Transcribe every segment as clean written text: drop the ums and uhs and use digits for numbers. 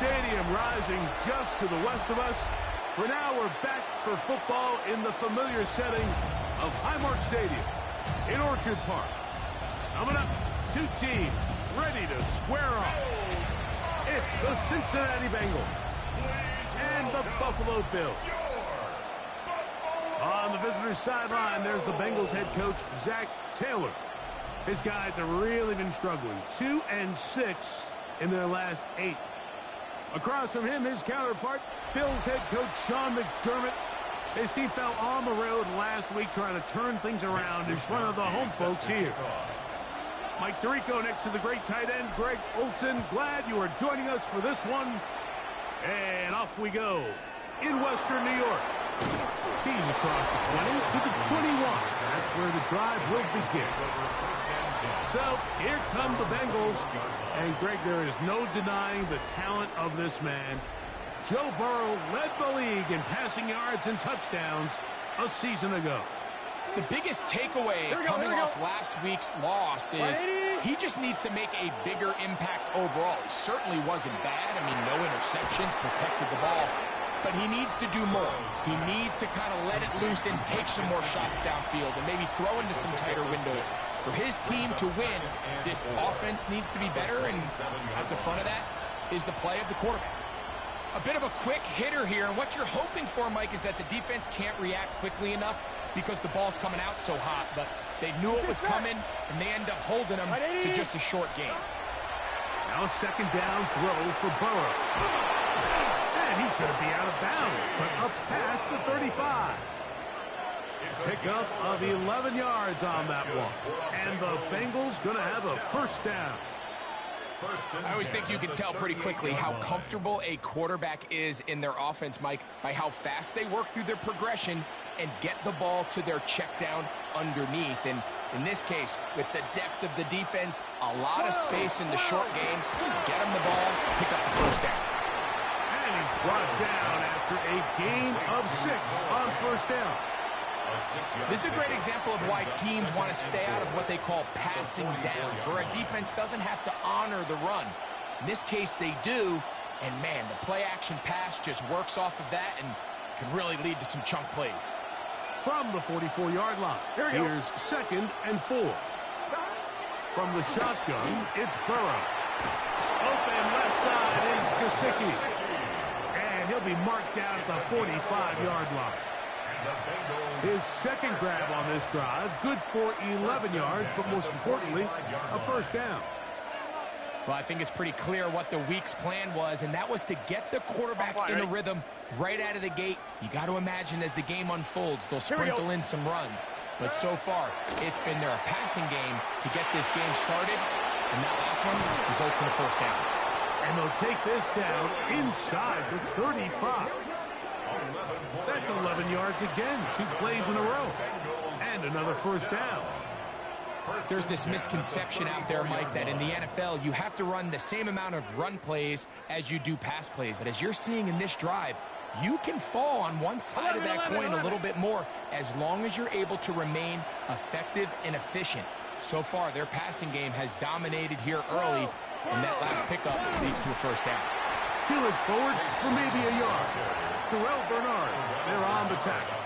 Stadium rising just to the west of us. For now, we're back for football in the familiar setting of Highmark Stadium in Orchard Park. Coming up, two teams ready to square off. It's the Cincinnati Bengals and the Buffalo Bills. On the visitor's sideline, there's the Bengals head coach, Zach Taylor. His guys have really been struggling. 2-6 in their last 8. Across from him, his counterpart, Bills head coach Sean McDermott. His team fell on the road last week trying to turn things around in front of the home folks here. Mike Tirico next to the great tight end, Greg Olson. Glad you are joining us for this one. And off we go in Western New York. He's across the 20 to the 21. That's where the drive will begin. So here come the Bengals. And Greg, there is no denying the talent of this man. Joe Burrow led the league in passing yards and touchdowns a season ago. The biggest takeaway coming off last week's loss is he just needs to make a bigger impact overall. He certainly wasn't bad. I mean, no interceptions, protected the ball. But he needs to do more. He needs to kind of let it loose and take some more shots downfield and maybe throw into some tighter windows. For his team to win, this offense needs to be better, and at the front of that is the play of the quarterback. A bit of a quick hitter here, and what you're hoping for, Mike, is that the defense can't react quickly enough because the ball's coming out so hot, but they knew it was coming, and they end up holding them to just a short game. Now second down throw for Burrow. And he's going to be out of bounds, but up past the 35. Pickup of 11 yards on that one. And the Bengals going to have a first down. I always think you can tell pretty quickly how comfortable a quarterback is in their offense, Mike, by how fast they work through their progression and get the ball to their check down underneath. And in this case, with the depth of the defense, a lot of space in the short game, get them the ball, pick up the first down. And he's brought down after a gain of 6 on first down. This is a great example of why teams want to stay out of what they call passing downs, where a defense doesn't have to honor the run. In this case, they do, and man, the play-action pass just works off of that and can really lead to some chunk plays. From the 44-yard line, here's second and 4. From the shotgun, it's Burrow. Open left side is Gesicki. And he'll be marked down at the 45-yard line. His second grab on this drive, good for 11 yards, but most importantly, a first down. Well, I think it's pretty clear what the week's plan was, and that was to get the quarterback in a rhythm right out of the gate. You got to imagine as the game unfolds, they'll sprinkle in some runs. But so far, it's been their passing game to get this game started, and that last one results in a first down. And they'll take this down inside the 35. That's 11 yards again, 2 plays in a row. And another first down. There's this misconception out there, Mike, that in the NFL, you have to run the same amount of run plays as you do pass plays. And as you're seeing in this drive, you can fall on one side of that coin a little bit more as long as you're able to remain effective and efficient. So far, their passing game has dominated here early, and that last pickup leads to a first down. He'll forward for maybe a yard. Terrell Bernard, they're on the tackle.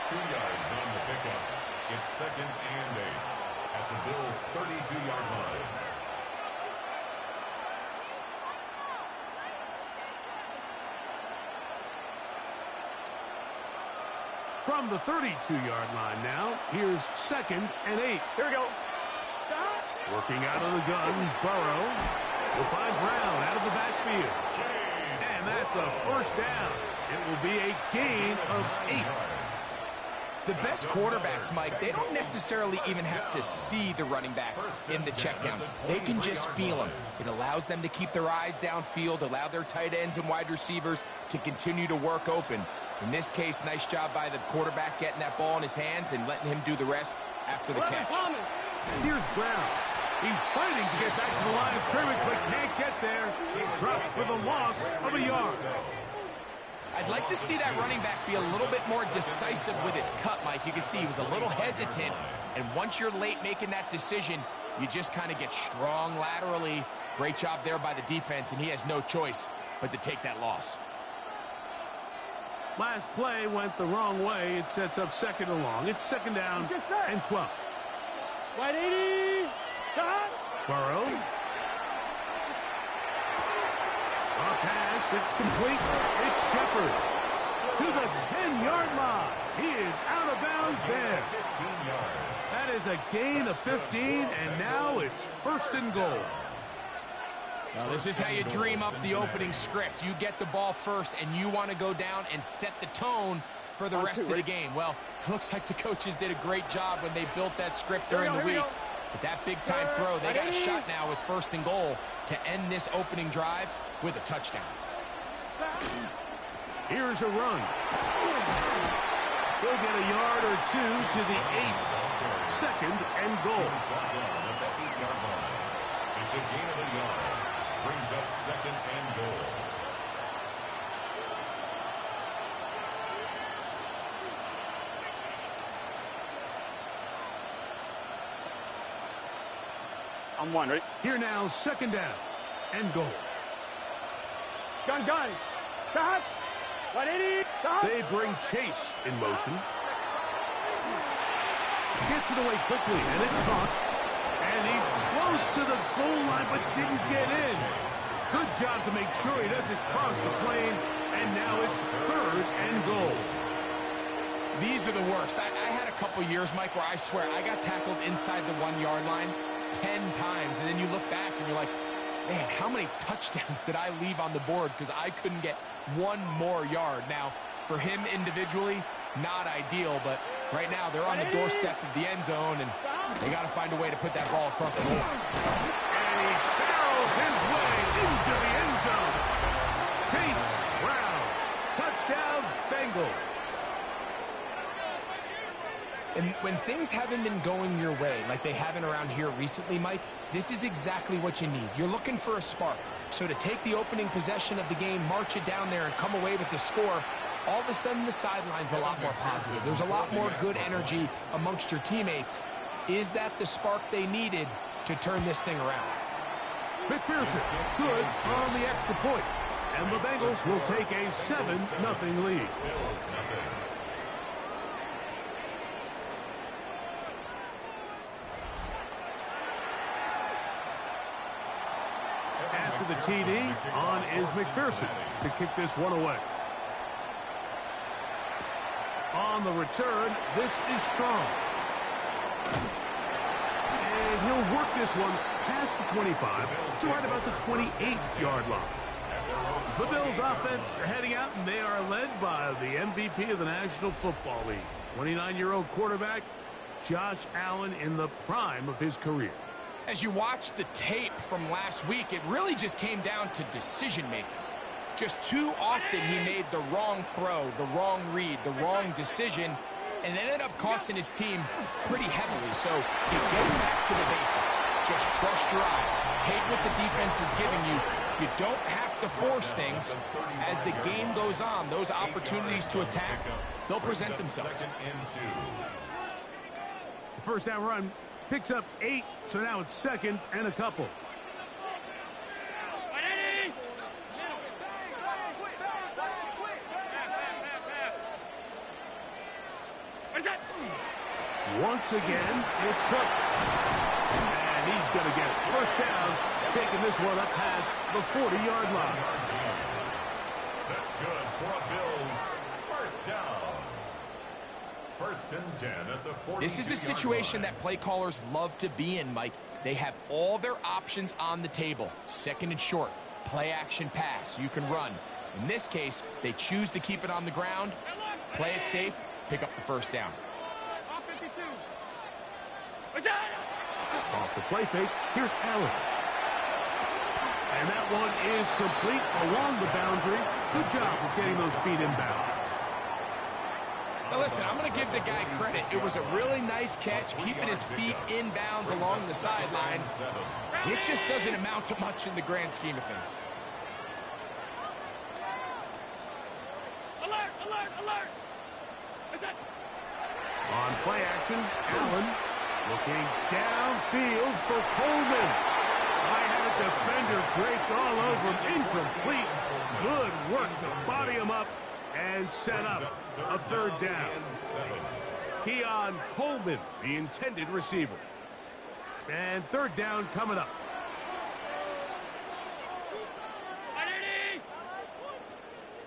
2 yards on the pickup. It's second and 8 at the Bills' 32-yard line. From the 32-yard line now, here's second and 8. Here we go. Working out of the gun, Burrow will find Brown out of the backfield. And that's a first down. It will be a gain of 8. The best quarterbacks, Mike, they don't necessarily even have to see the running back in the check down. They can just feel him. It allows them to keep their eyes downfield, allow their tight ends and wide receivers to continue to work open. In this case, nice job by the quarterback getting that ball in his hands and letting him do the rest after the catch. Here's Brown. He's fighting to get back to the line of scrimmage, but can't get there. He dropped for the loss of a yard. I'd like to see that running back be a little bit more decisive with his cut, Mike. You can see he was a little hesitant, and once you're late making that decision, you just kind of get strong laterally Great job there by the defense, and he has no choice but to take that loss. Last play went the wrong way. It sets up second and long. It's second down and 12. Wide 80. Burrow. A pass. It's complete. It's Shepard to the 10-yard line. He is out of bounds there. 15 yards. That is a gain of 15, and now it's first and goal. Now, this is how you dream up the opening script. You get the ball first, and you want to go down and set the tone for the rest of the game. Well, it looks like the coaches did a great job when they built that script during the week. But that big-time throw, they got a shot now with first and goal to end this opening drive with a touchdown. Here's a run. He'll get a yard or two to the 8. Second and goal. It's a gain of a yard. Brings up second and goal. On one, right? Here now, second down and goal. Gun. Stop. 180. Stop. They bring Chase in motion. Gets it away quickly, and it's caught. And he's close to the goal line, but didn't get in. Good job to make sure he doesn't cross the plane. And now it's third and goal. These are the worst. I had a couple years, Mike, where I swear I got tackled inside the 1-yard line 10 times. And then you look back and you're like, man, how many touchdowns did I leave on the board because I couldn't get one more yard? Now, for him individually, not ideal, but right now they're on the doorstep of the end zone, and they got to find a way to put that ball across the board. And he barrels his way into the end zone. Chase Brown. Touchdown, Bengals. And when things haven't been going your way like they haven't around here recently, Mike, this is exactly what you need. You're looking for a spark. So to take the opening possession of the game, march it down there, and come away with the score, all of a sudden the sideline's a lot more positive. There's a lot more good energy amongst your teammates. Is that the spark they needed to turn this thing around? McPherson, good on the extra point. And the Bengals will take a 7-0 lead. After the TD, on is McPherson to kick this one away. On the return, this is Strong. And he'll work this one past the 25 to right about the 28-yard line. The Bills offense are heading out, and they are led by the MVP of the National Football League, 29-year-old quarterback Josh Allen in the prime of his career. As you watch the tape from last week, it really just came down to decision-making. Just too often he made the wrong throw, the wrong read, the wrong decision, and ended up costing his team pretty heavily. So he gets back to the basics. Just trust your eyes. Take what the defense is giving you. You don't have to force things. As the game goes on, those opportunities to attack, they'll present themselves. The first down run picks up 8, so now it's second and a couple. Once again, it's Cook. And he's going to get it. First down, taking this one up past the 40-yard line. That's good for a Bills first down. First and 10 at the 42-yard line. This is a situation that play callers love to be in, Mike. They have all their options on the table. Second and short, play action pass. You can run. In this case, they choose to keep it on the ground, play it safe, pick up the first down. Off the play fake, here's Allen. And that one is complete along the boundary. Good job of getting those feet inbounds. Now listen, I'm going to give the guy credit. It was a really nice catch, keeping his feet inbounds along the sidelines. It just doesn't amount to much in the grand scheme of things. Alert, alert, alert. On play action, Allen looking downfield for Coleman. I had a defender draped all over him. Incomplete. Good work to body him up and set up a third down. Keon Coleman, the intended receiver. And third down coming up.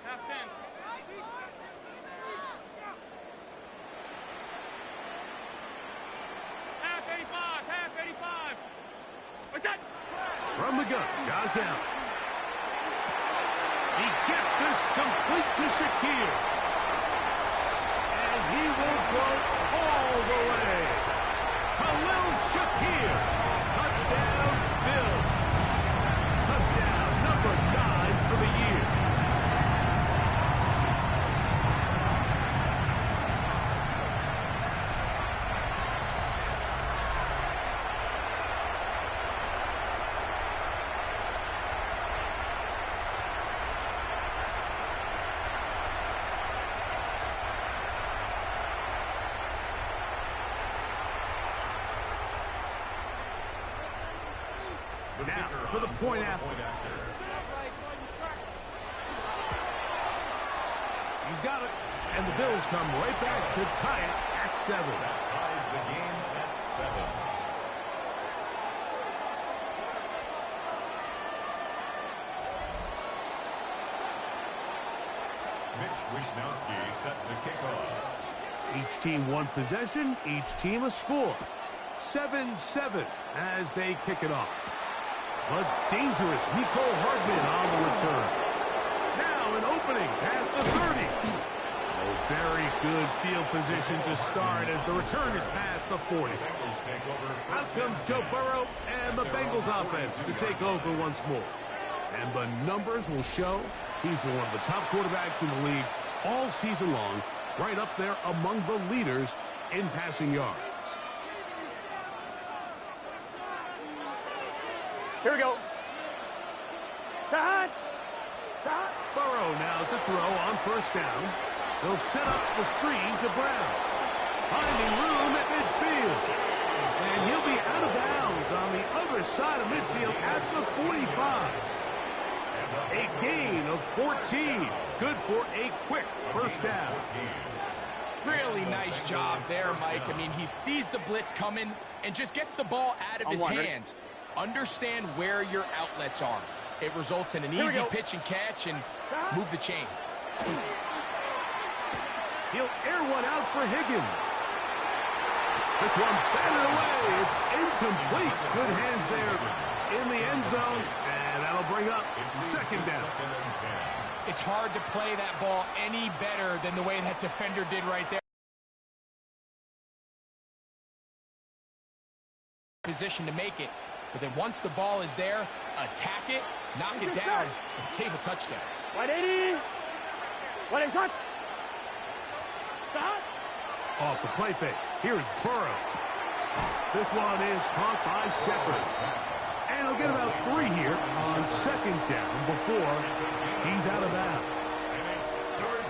Half 10. Half 85. Half 85. What's that? From the gun, Josh Allen. He gets this complete to Shakir. And he will go all the way. Khalil Shakir. Touchdown, Bills. Touchdown number 9 for the year. Now, for the point after. He's got it. And the Bills come right back to tie it at 7. That ties the game at 7. Mitch Wishnowsky set to kick off. Each team one possession, each team a score. 7-7 as they kick it off. But dangerous Miko Hardman on the return. Now an opening past the 30. Oh, very good field position to start as the return is past the 40. Out comes Joe Burrow and the Bengals offense to take over once more. And the numbers will show he's been one of the top quarterbacks in the league all season long, right up there among the leaders in passing yards. Here we go. Cut. Burrow now to throw on first down. They'll set up the screen to Brown. Finding room at midfield. And he'll be out of bounds on the other side of midfield at the 45. A gain of 14. Good for a quick first down. Really nice job there, Mike. I mean, he sees the blitz coming and just gets the ball out of his hands. Understand where your outlets are. It results in an easy pitch and catch and move the chains. He'll air one out for Higgins. This one batted away. It's incomplete. Good hands there in the end zone. And that'll bring up second down. It's hard to play that ball any better than the way that defender did right there. Position to make it. But then once the ball is there, attack it, knock it down, and save a touchdown. 180. What is that? Off the play fake. Here's Burrow. This one is caught by Shepard. And he'll get about 3 here on second down before he's out of bounds.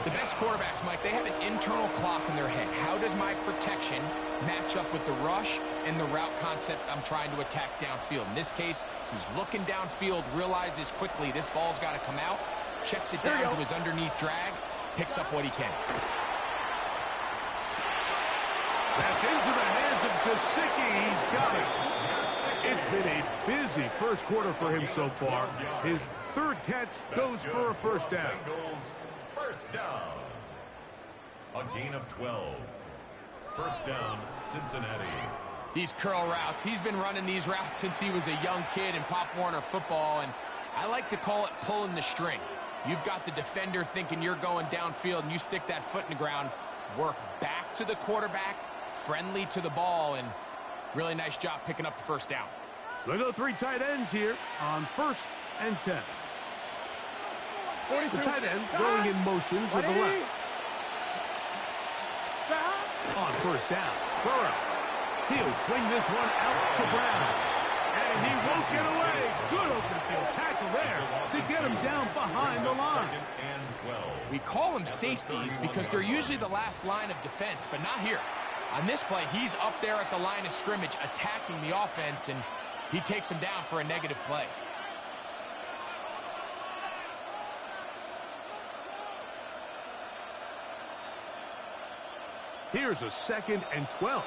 The best quarterbacks, Mike, they have an internal clock in their head. How does my protection match up with the rush and the route concept I'm trying to attack downfield? In this case, he's looking downfield, realizes quickly this ball's got to come out, checks it down to his underneath drag, picks up what he can. That's into the hands of Gesicki. He's got it. It's been a busy first quarter for him so far. His third catch goes for a first down. First down. A gain of 12. First down, Cincinnati. These curl routes, he's been running these routes since he was a young kid in Pop Warner football, and I like to call it pulling the string. You've got the defender thinking you're going downfield, and you stick that foot in the ground, work back to the quarterback, friendly to the ball, and really nice job picking up the first down. They'll go 3 tight ends here on 1st and 10. The tight end going in motion to the left. On first down, Burrow. He'll swing this one out to Brown. And he won't get away. Good open field tackle there to get him down behind the line. We call them safeties because they're usually the last line of defense, but not here. On this play, he's up there at the line of scrimmage attacking the offense, and he takes him down for a negative play. Here's a 2nd and 12.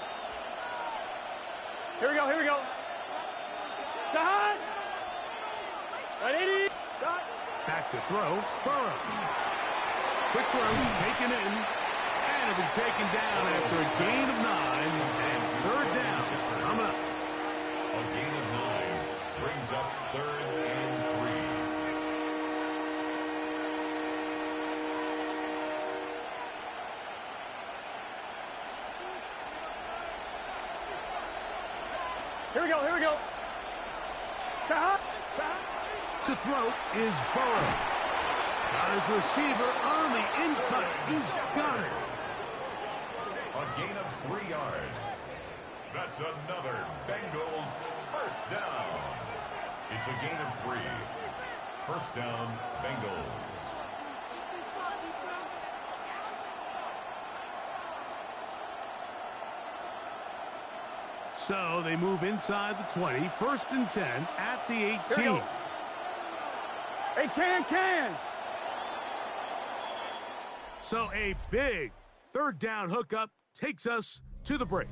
Here we go, here we go. Shot! 180. Shot. Back to throw, Burrow. Quick throw, taken in, and it'll be taken down after a gain of 9, and 3rd down. Coming up. A gain of 9 brings up 3rd and 3. Here we go, here we go. Shot. To throw is Burrow. Got his receiver on the in-cut. He's got it. A gain of 3 yards. That's another Bengals first down. It's a gain of 3. First down, Bengals. So they move inside the 20. 1st and 10 at the 18. Hey, can. So a big 3rd down hookup takes us to the break.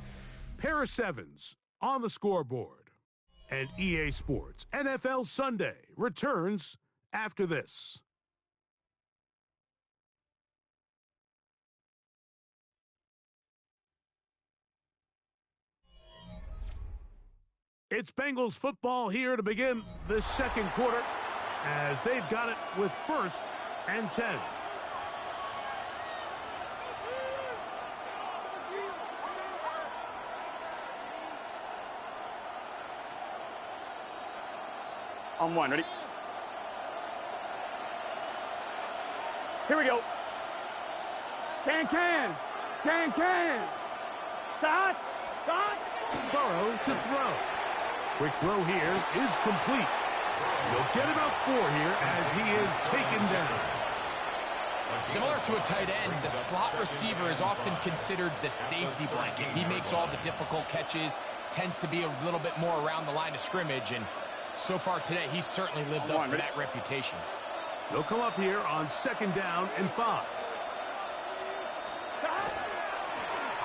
Pair of 7s on the scoreboard. And EA Sports NFL Sunday returns after this. It's Bengals football here to begin the 2nd quarter as they've got it with 1st and 10. On 1, ready? Here we go. Can. Shot. Burrow to throw. Quick throw here is complete. He'll get about 4 here as he is taken down. Similar to a tight end, the slot receiver is often considered the safety blanket. He makes all the difficult catches, tends to be a little bit more around the line of scrimmage, and so far today, he's certainly lived up to that reputation. They'll come up here on 2nd down and 5.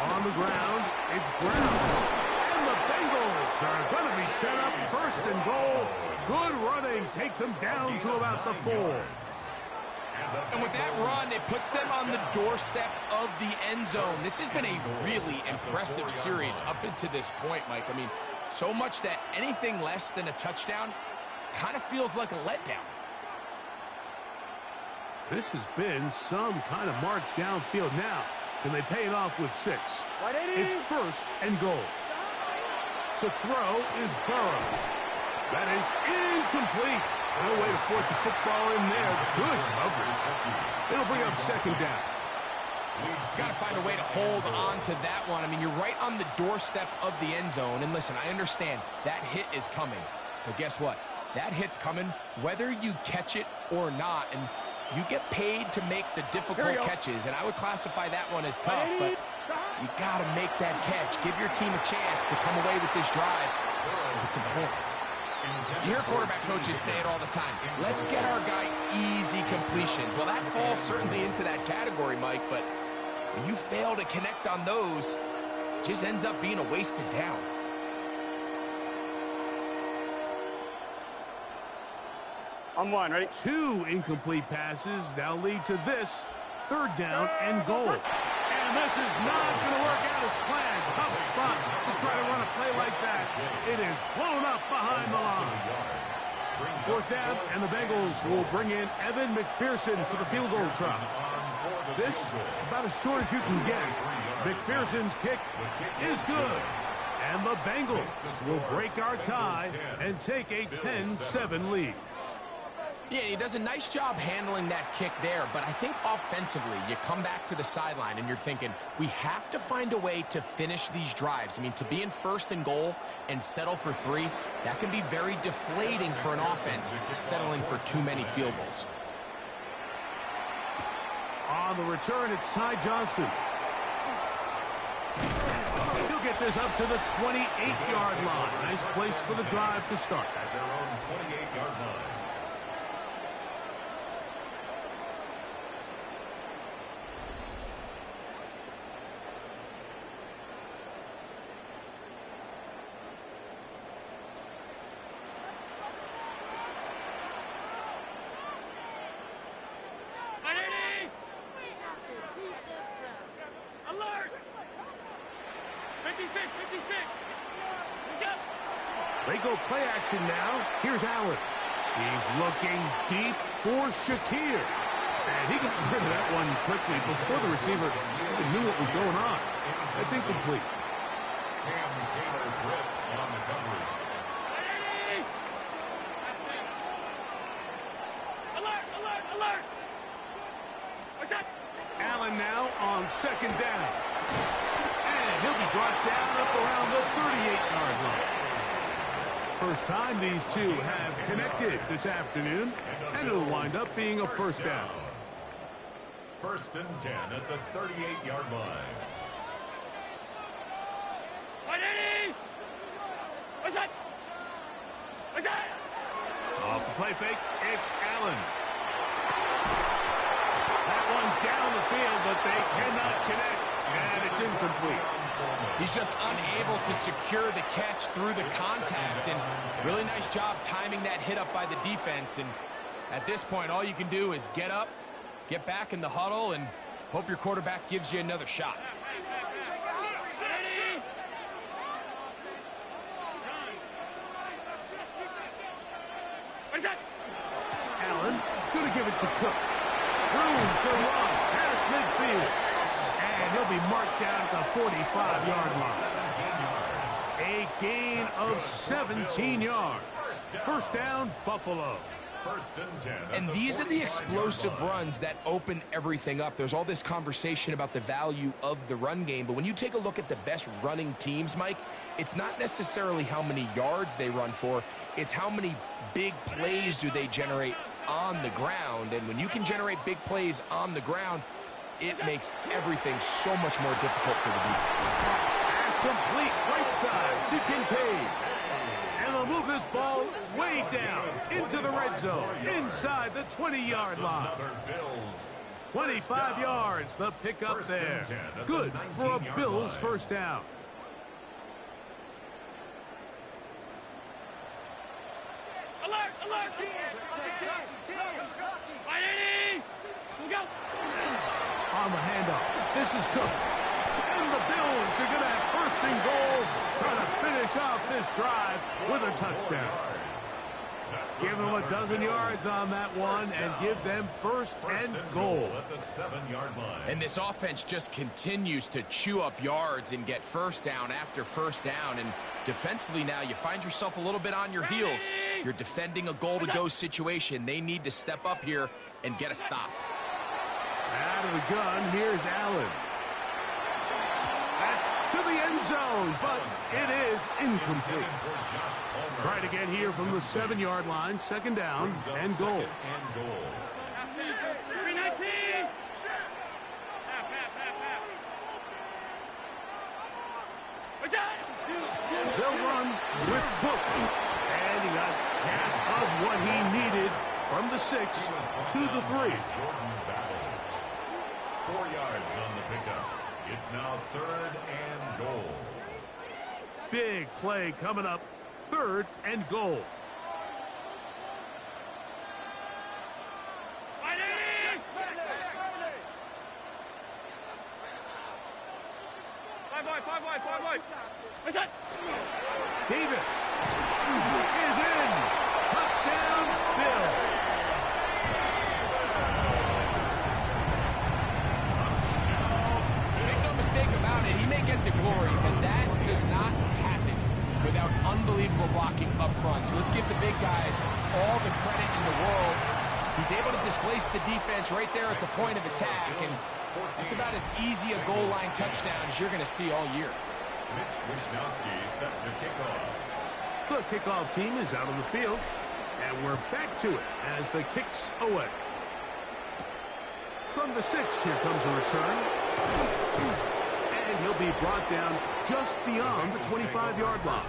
On the ground, it's Brown. And the Bengals are going to be set up 1st and goal. Good running takes them down to about the 4. And with that run, it puts them on the doorstep of the end zone. This has been a really impressive series up until this point, Mike. I mean, so much that anything less than a touchdown kind of feels like a letdown. This has been some kind of march downfield now. Can they pay it off with 6? It's 1st and goal. To throw is Burrow. That is incomplete. No way to force the football in there. Good coverage. It'll bring up 2nd down. He's got to find a way to hold on to that one. I mean, you're right on the doorstep of the end zone. And listen, I understand that hit is coming. But guess what? That hit's coming whether you catch it or not. And you get paid to make the difficult catches. And I would classify that one as tough. But you got to make that catch. Give your team a chance to come away with this drive with some points. You hear quarterback coaches say it all the time. Let's get our guy easy completions. Well, that falls certainly into that category, Mike. But when you fail to connect on those, it just ends up being a wasted down. On 1, ready? 2 incomplete passes now lead to this 3rd down and goal. And this is not going to work out as planned. Tough spot to try to run a play like that. It is blown up behind the line. 4th down, and the Bengals will bring in Evan McPherson for the field goal try. This, about as short as you can get. McPherson's kick is good. And the Bengals will break our tie and take a 10-7 lead. Yeah, he does a nice job handling that kick there, but I think offensively, you come back to the sideline and you're thinking, we have to find a way to finish these drives. I mean, to be in 1st and goal and settle for 3, that can be very deflating for an offense, settling for too many field goals. On the return, it's Ty Johnson. He'll get this up to the 28-yard line. Nice place for the drive to start. At their own 28-yard line. 56, 56. They go play action now. Here's Allen. He's looking deep for Shakir. And he got rid of that one quickly before the receiver even knew what was going on. That's incomplete. Cam Taylor Britt on the coverage. Alert, alert, alert. What's that? Allen now on second down. And he'll be brought down up around the 38-yard line. First time these two have connected this afternoon, and it'll wind up being a first down. First and 10 at the 38-yard line. What's that? What's that? Off the play fake, it's Allen. That one down the field, but they cannot connect, and it's incomplete. He's just unable to secure the catch through the contact, and really nice job timing that hit up by the defense. And at this point, all you can do is get up, get back in the huddle, and hope your quarterback gives you another shot. Allen, gonna give it to Cook. Room for run, past midfield. And he'll be marked down at the 45-yard line. A gain of 17 yards. First down, Buffalo. First and 10. And these are the explosive runs that open everything up. There's all this conversation about the value of the run game, but when you take a look at the best running teams, Mike, it's not necessarily how many yards they run for, it's how many big plays do they generate on the ground. And when you can generate big plays on the ground, it makes everything so much more difficult for the defense. Pass complete, right side to Kincaid. And they'll move this ball way down into the red zone, inside the 20-yard line. 25 yards, the pickup there. Good for a Bills first down. Alert, alert. Go. On the handoff, this is Cook. And the Bills are going to have first and goal, trying to finish off this drive with a touchdown. Give them a dozen yards on that one and give them first and goal. At the 7-yard line. And this offense just continues to chew up yards and get first down after first down. And defensively now, you find yourself a little bit on your heels. You're defending a goal-to-go situation. They need to step up here and get a stop. Out of the gun, here's Allen. That's to the end zone, but it is incomplete. Try to get here from the 7-yard line, second down and goal. 319. What's that? They'll run with Book. And he got half of what he needed from the 6 to the 3. 4 yards on the pickup. It's now 3rd and goal. Big play coming up. 3rd and goal. Five wide. What's that? Davis is in. Touchdown, Bill. Make no mistake about it, he may get the glory, but that does not happen without unbelievable blocking up front. So let's give the big guys all the credit in the world. He's able to displace the defense right there at the point of attack, and it's about as easy a goal line touchdown as you're going to see all year. Mitch Wishnowsky set to kick off. The kickoff team is out on the field, and we're back to it as the kick's away. From the 6, here comes a return. And he'll be brought down just beyond the 25-yard line.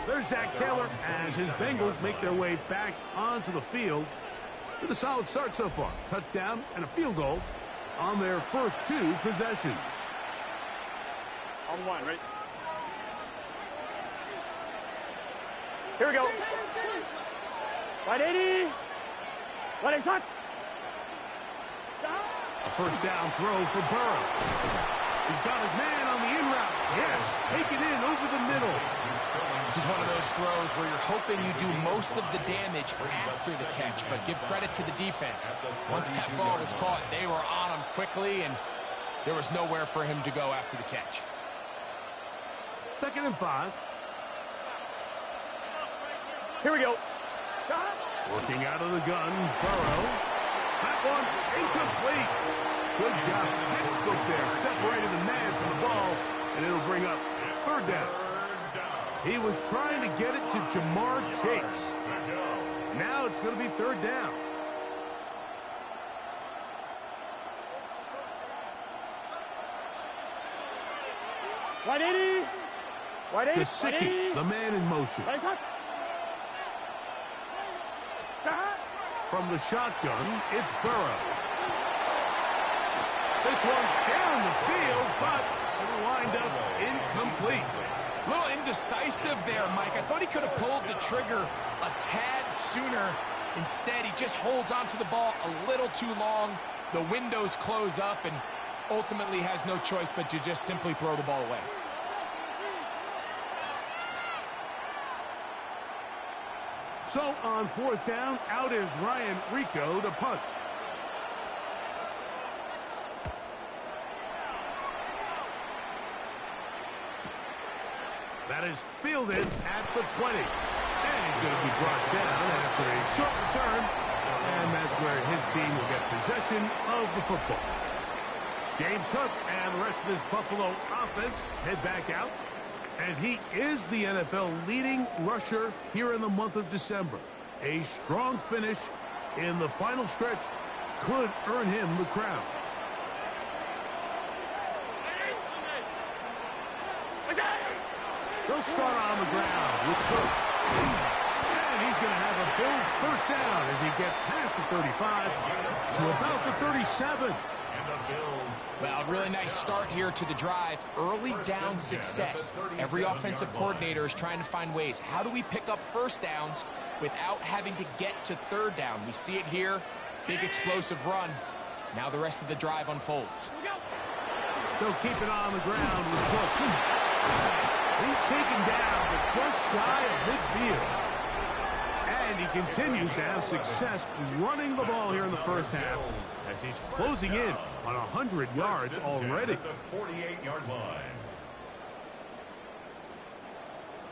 There's Zach Taylor as his Bengals make their way back onto the field with a solid start so far. Touchdown and a field goal on their first 2 possessions. On one, right? Here we go. 180. What is that? A first down throw for Burrow. He's got his man on the in route. Yes, it in over the middle. This is one of those throws where you're hoping you do most of the damage after the catch, but give credit to the defense. Once that ball was caught, they were on him quickly, and there was nowhere for him to go after the catch. 2nd and 5. Here we go. Working out of the gun, Burrow. That one incomplete. Good job. Textbook there. Separated the man from the ball, and it'll bring up 3rd down. He was trying to get it to Jamar Chase. Now it's going to be 3rd down. Gesicki, the man in motion. From the shotgun, it's Burrow. This one down the field, but it'll wind up incomplete. A little indecisive there, Mike. I thought he could have pulled the trigger a tad sooner. Instead, he just holds onto the ball a little too long. The windows close up and ultimately has no choice but to just simply throw the ball away. So on 4th down, out is Ryan Rico to punt. That is fielded at the 20. And he's going to be brought down after a short return. And that's where his team will get possession of the football. James Cook and the rest of this Buffalo offense head back out. And he is the NFL leading rusher here in the month of December. A strong finish in the final stretch could earn him the crown. They'll start on the ground with Cook. And he's going to have a Bills 1st down as he gets past the 35 to about the 37. Well, really nice start here to the drive. Early down success. Every offensive coordinator is trying to find ways. How do we pick up 1st downs without having to get to 3rd down? We see it here. Big explosive run. Now the rest of the drive unfolds. They'll keep it on the ground with Cook. He's taken down, but just shy of midfield. And he continues to have success running the ball here in the 1st half as he's closing in on 100 yards already. At the 48-yard line.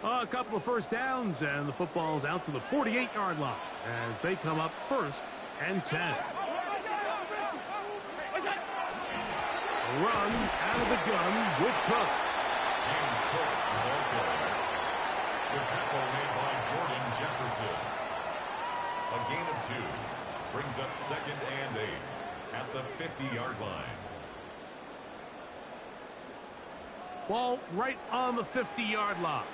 A couple of 1st downs, and the football's out to the 48-yard line as they come up 1st and 10. A run out of the gun with Cook. James Cook, the ball player. The tackle made by Jordan Jefferson. A gain of 2 brings up 2nd and 8 at the 50-yard line. Ball right on the 50-yard line.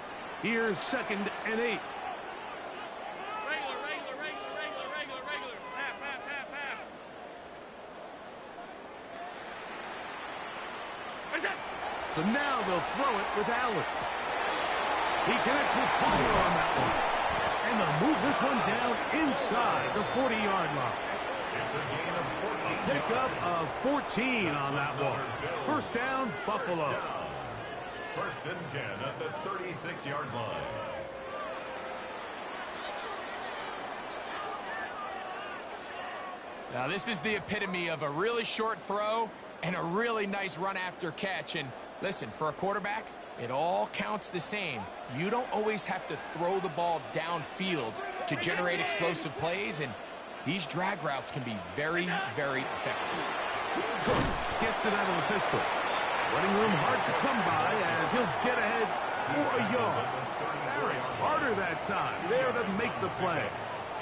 Here's 2nd and 8. Regular. Half. So now they'll throw it with Allen. He connects with Pollard on that one. And they'll move this one down inside the 40-yard line. It's a gain of 14. Pickup of 14 on that one. 1st down, Buffalo. 1st and 10 at the 36-yard line. Now this is the epitome of a really short throw and a really nice run after catch. And listen, for a quarterback, it all counts the same. You don't always have to throw the ball downfield to generate explosive plays, and these drag routes can be very, very effective. Cook gets it out of the pistol. Running room hard to come by as he'll get ahead for a yard. Harris harder that time. There to make the play.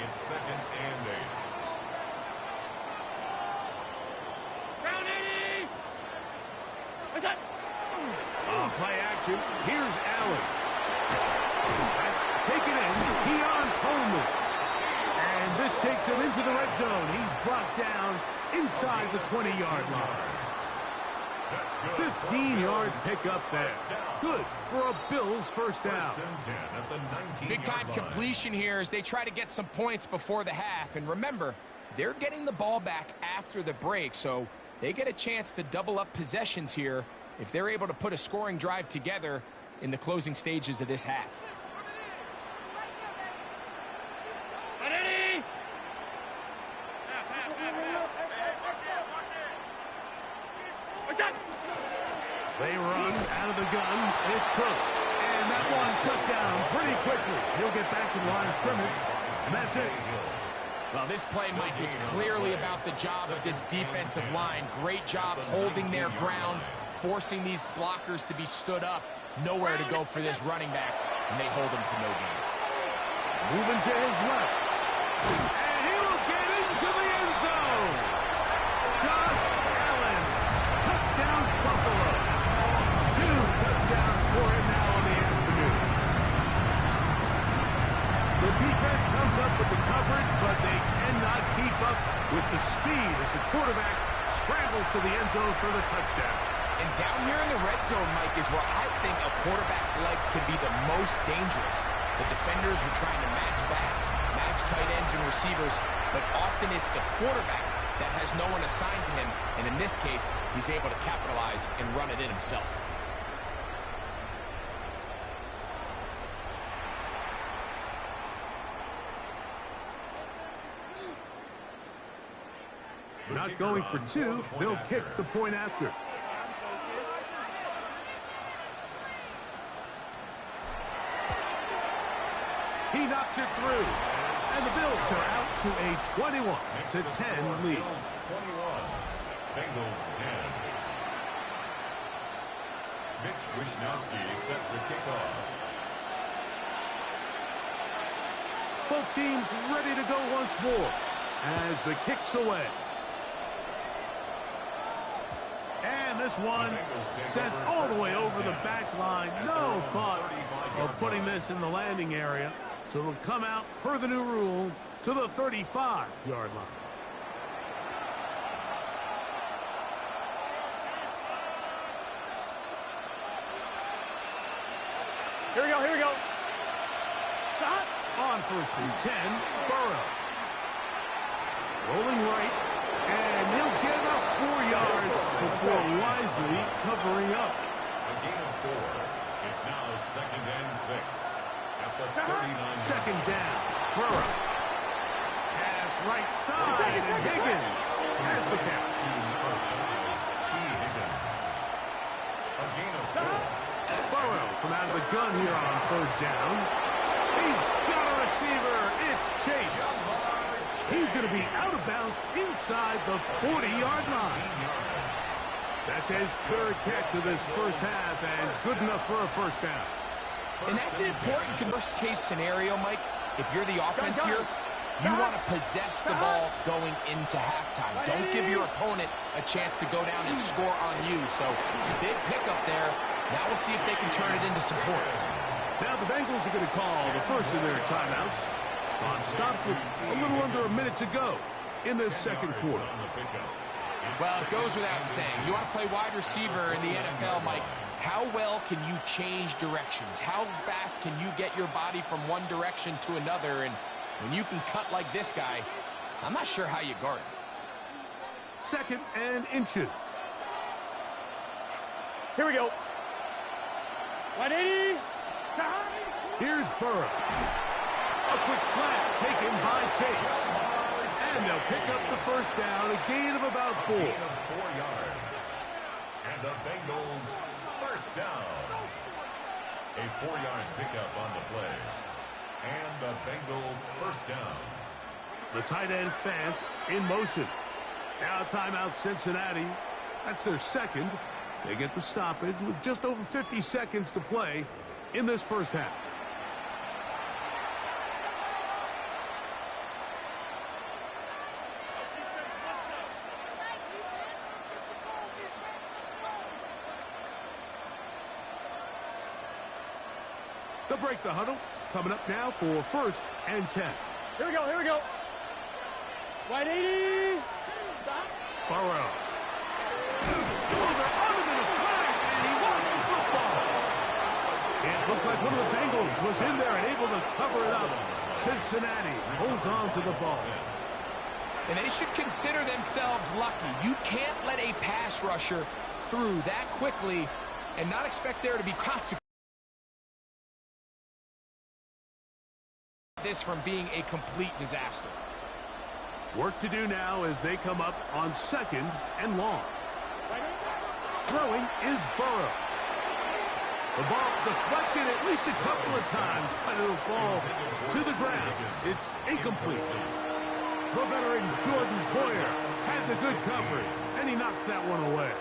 It's 2nd and 8. Round 80. Play action. Here's Allen. That's taken in. Keon Coleman. And this takes him into the red zone. He's brought down inside the 20-yard line. 15-yard pickup there. Good for a Bills 1st down. Big-time completion here as they try to get some points before the half. And remember, they're getting the ball back after the break, so they get a chance to double up possessions here. If they're able to put a scoring drive together, in the closing stages of this half. They run out of the gun. It's Cook. And that one shut down pretty quickly. He'll get back to the line of scrimmage. And that's it. Well, this play, Mike, was clearly about the job of this defensive line. Great job holding their ground, forcing these blockers to be stood up. Nowhere to go for this running back, and they hold him to no gain. Moving to his left. And he will get into the end zone. Josh Allen. Touchdown, Buffalo. 2 touchdowns for him now in the afternoon. The defense comes up with the coverage, but they cannot keep up with the speed as the quarterback scrambles to the end zone for the touchdown. And down here in the red zone, Mike, is where I think a quarterback's legs can be the most dangerous. The defenders are trying to match backs, match tight ends and receivers, but often it's the quarterback that has no one assigned to him, and in this case, he's able to capitalize and run it in himself. Not going for 2, they'll kick the point after. He knocks it through. And the Bills are out to a 21-10 lead. 21, Bengals 10. Mitch Wishnowsky set to kick off. Both teams ready to go once more as the kick's away. And this one sent all the way over the back line. No thought of putting this in the landing area. So it'll come out, per the new rule, to the 35-yard line. Here we go, here we go. Stop. On 1st and 10, Burrow. Rolling right, and he'll get about 4 yards before wisely covering up. A gain of 4. It's now 2nd and 6. At the 39. Second down, Burrow. Pass right side, and Higgins has the catch. T. Higgins. A gain of 4. Burrow from out of the gun here on 3rd down. He's got a receiver. It's Chase. He's going to be out of bounds inside the 40-yard line. That's his 3rd catch of this first half, and good enough for a first down. And that's an important worst-case scenario, Mike. If you're the offense here, you want to possess the ball going into halftime. Don't give your opponent a chance to go down and score on you. So, big pickup there. Now we'll see if they can turn it into some points. Now the Bengals are going to call the first of their timeouts on stops with a little under a minute to go in this second quarter. Well, it goes without saying. You want to play wide receiver in the NFL, Mike. How well can you change directions? How fast can you get your body from one direction to another? And when you can cut like this guy, I'm not sure how you guard him. 2nd and inches. Here we go. 180. Here's Burrow. A quick slant taken by Chase. And they'll pick up the first down, a gain of about 4. A gain of 4 yards. And the Bengals first down. A 4-yard pickup on the play. And the Bengal first down. The tight end Fant in motion. Now timeout Cincinnati. That's their 2nd. They get the stoppage with just over 50 seconds to play in this first half. They'll break the huddle. Coming up now for 1st and 10. Here we go, here we go. 180. Stop. Burrow. They're on him in a flash, and he lost the football. It looks like one of the Bengals was in there and able to cover it up. Cincinnati holds on to the ball. And they should consider themselves lucky. You can't let a pass rusher through that quickly and not expect there to be consequences. this from being a complete disaster. Work to do now as they come up on 2nd and long. Throwing is Burrow. The ball deflected at least a couple of times, but it'll fall to the ground. It's incomplete. The veteran Jordan Poyer had the good coverage, and he knocks that one away.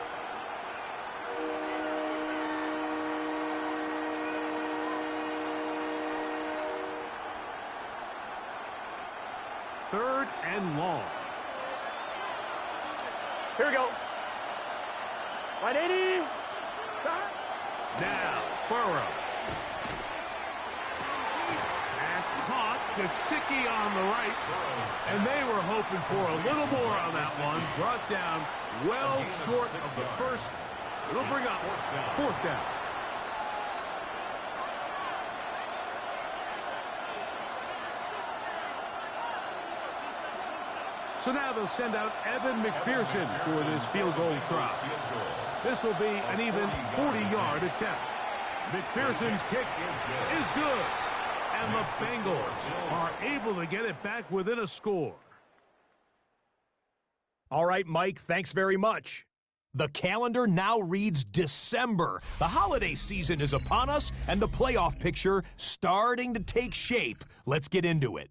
Third and long. Here we go. 180. Now, Burrow. Pass caught. Gesicki on the right. And they were hoping for a little more on that one. Brought down well short of the first. It'll bring up 4th down. So now they'll send out Evan McPherson for this field goal try. This will be an even 40-yard attempt. McPherson's kick is good. And the Bengals are able to get it back within a score. All right, Mike, thanks very much. The calendar now reads December. The holiday season is upon us, and the playoff picture starting to take shape. Let's get into it.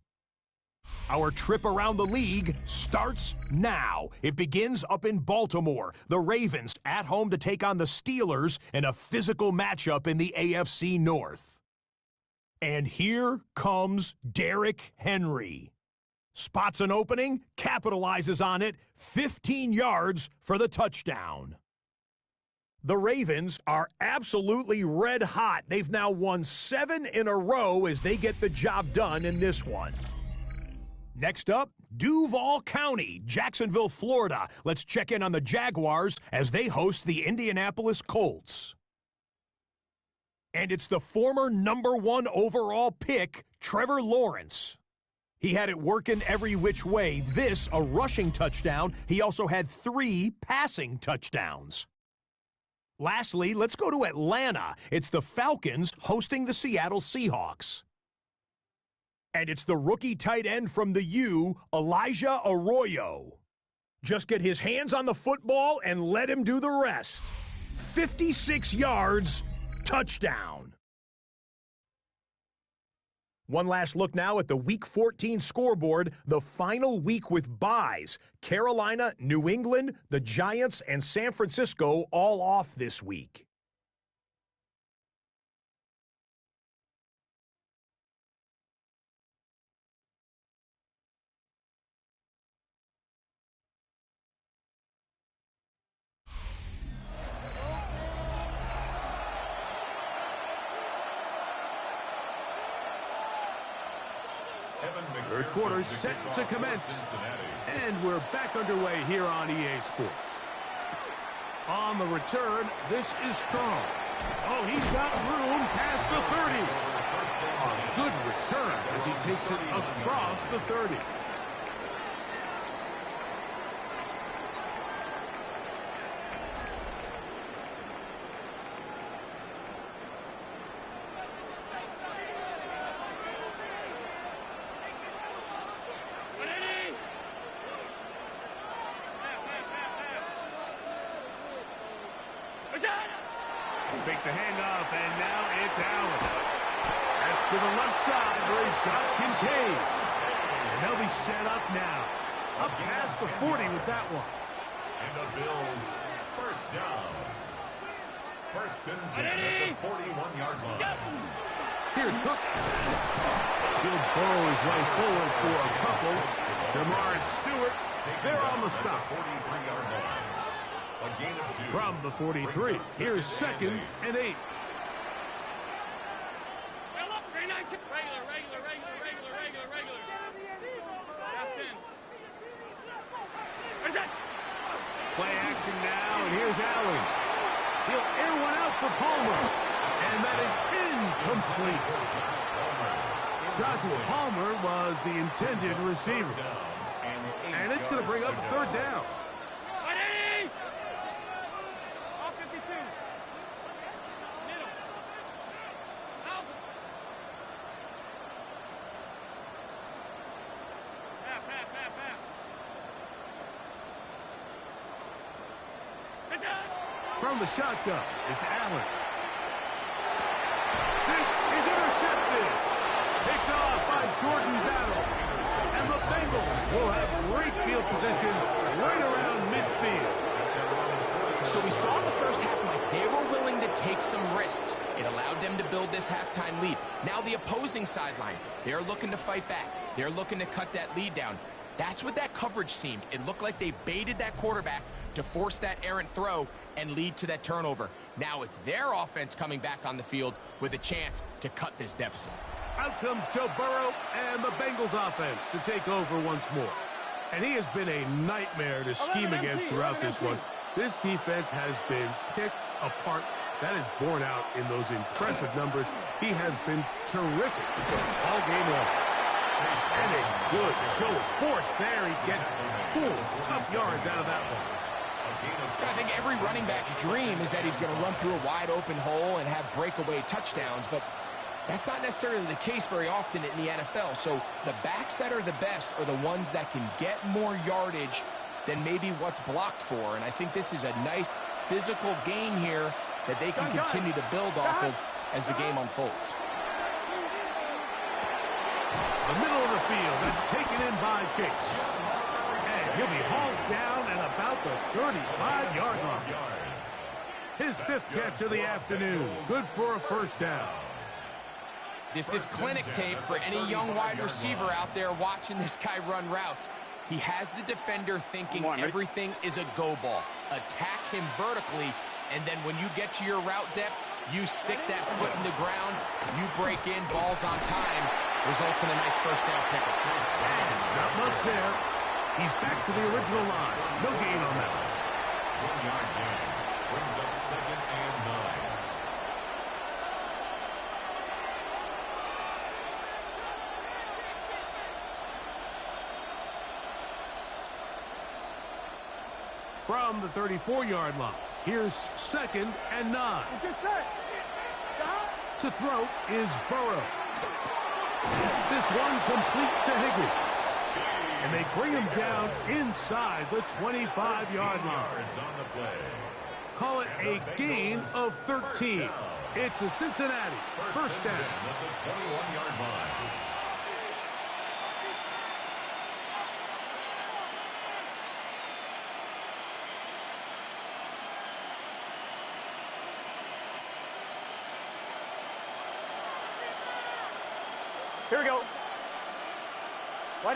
Our trip around the league starts now. It begins up in Baltimore. The Ravens at home to take on the Steelers in a physical matchup in the AFC North. And here comes Derrick Henry. Spots an opening, capitalizes on it, 15 yards for the touchdown. The Ravens are absolutely red hot. They've now won 7 in a row as they get the job done in this one. Next up, Duval County, Jacksonville, Florida. Let's check in on the Jaguars as they host the Indianapolis Colts. And it's the former #1 overall pick, Trevor Lawrence. He had it working every which way. This, a rushing touchdown. He also had 3 passing touchdowns. Lastly, let's go to Atlanta. It's the Falcons hosting the Seattle Seahawks. And it's the rookie tight end from the U, Elijah Arroyo. Just get his hands on the football and let him do the rest. 56 yards, touchdown. One last look now at the Week 14 scoreboard, the final week with byes. Carolina, New England, the Giants, and San Francisco all off this week. Third quarter set to commence. And we're back underway here on EA Sports. On the return, this is Strong. Oh, he's got room past the 30. A good return as he takes it across the 30. Fake the handoff, and now it's Allen. That's to the left side where he's got Kincaid. And they'll be set up now. Up past the 40 with that one. And the Bills, first down. First and 10 at the 41-yard line. Here's Cook. He'll burrow his way forward for a couple. Jamar Stewart, they're on the stop. 43-yard line. A gain of 2. From the 43, here's 2nd and 8. Play action now, and here's Allen. He'll air one out for Palmer, and that is incomplete. Joshua Palmer was the intended receiver, and it's going to bring up a 3rd down. from the shotgun. It's Allen. This is intercepted. Picked off by Jordan Battle. And the Bengals will have great field position right around midfield. So we saw in the first half, Mike, they were willing to take some risks. It allowed them to build this halftime lead. Now the opposing sideline, they're looking to fight back. They're looking to cut that lead down. That's what that coverage seemed. It looked like they baited that quarterback to force that errant throw and lead to that turnover. Now it's their offense coming back on the field with a chance to cut this deficit. Out comes Joe Burrow and the Bengals offense to take over once more. And he has been a nightmare to scheme against throughout this one. This defense has been picked apart. That is borne out in those impressive numbers. He has been terrific all game long. And a good show of force there. He gets 4 tough yards out of that one. I think every running back's dream is that he's going to run through a wide open hole and have breakaway touchdowns, but that's not necessarily the case very often in the NFL. So the backs that are the best are the ones that can get more yardage than maybe what's blocked for. And I think this is a nice physical game here that they can continue to build off of as the game unfolds. The middle of the field, that's taken in by Chase. And he'll be hauled down at about the 35-yard line. His 5th catch of the afternoon. Good for a first down. This is clinic tape for any young wide receiver out there watching this guy run routes. He has the defender thinking everything is a go ball. Attack him vertically, and then when you get to your route depth, you stick that foot in the ground, you break in, balls on time, results in a nice first down pickup. Not much there. He's back to the original line. No gain on that. 1-yard gain. Brings up 2nd and 9. From the 34-yard line, here's 2nd and 9. To throw is Burrow. This one complete to Higgins. And they bring him down inside the 25-yard line. Call it a gain of 13. It's a Cincinnati first down. The 21-yard line. Here we go.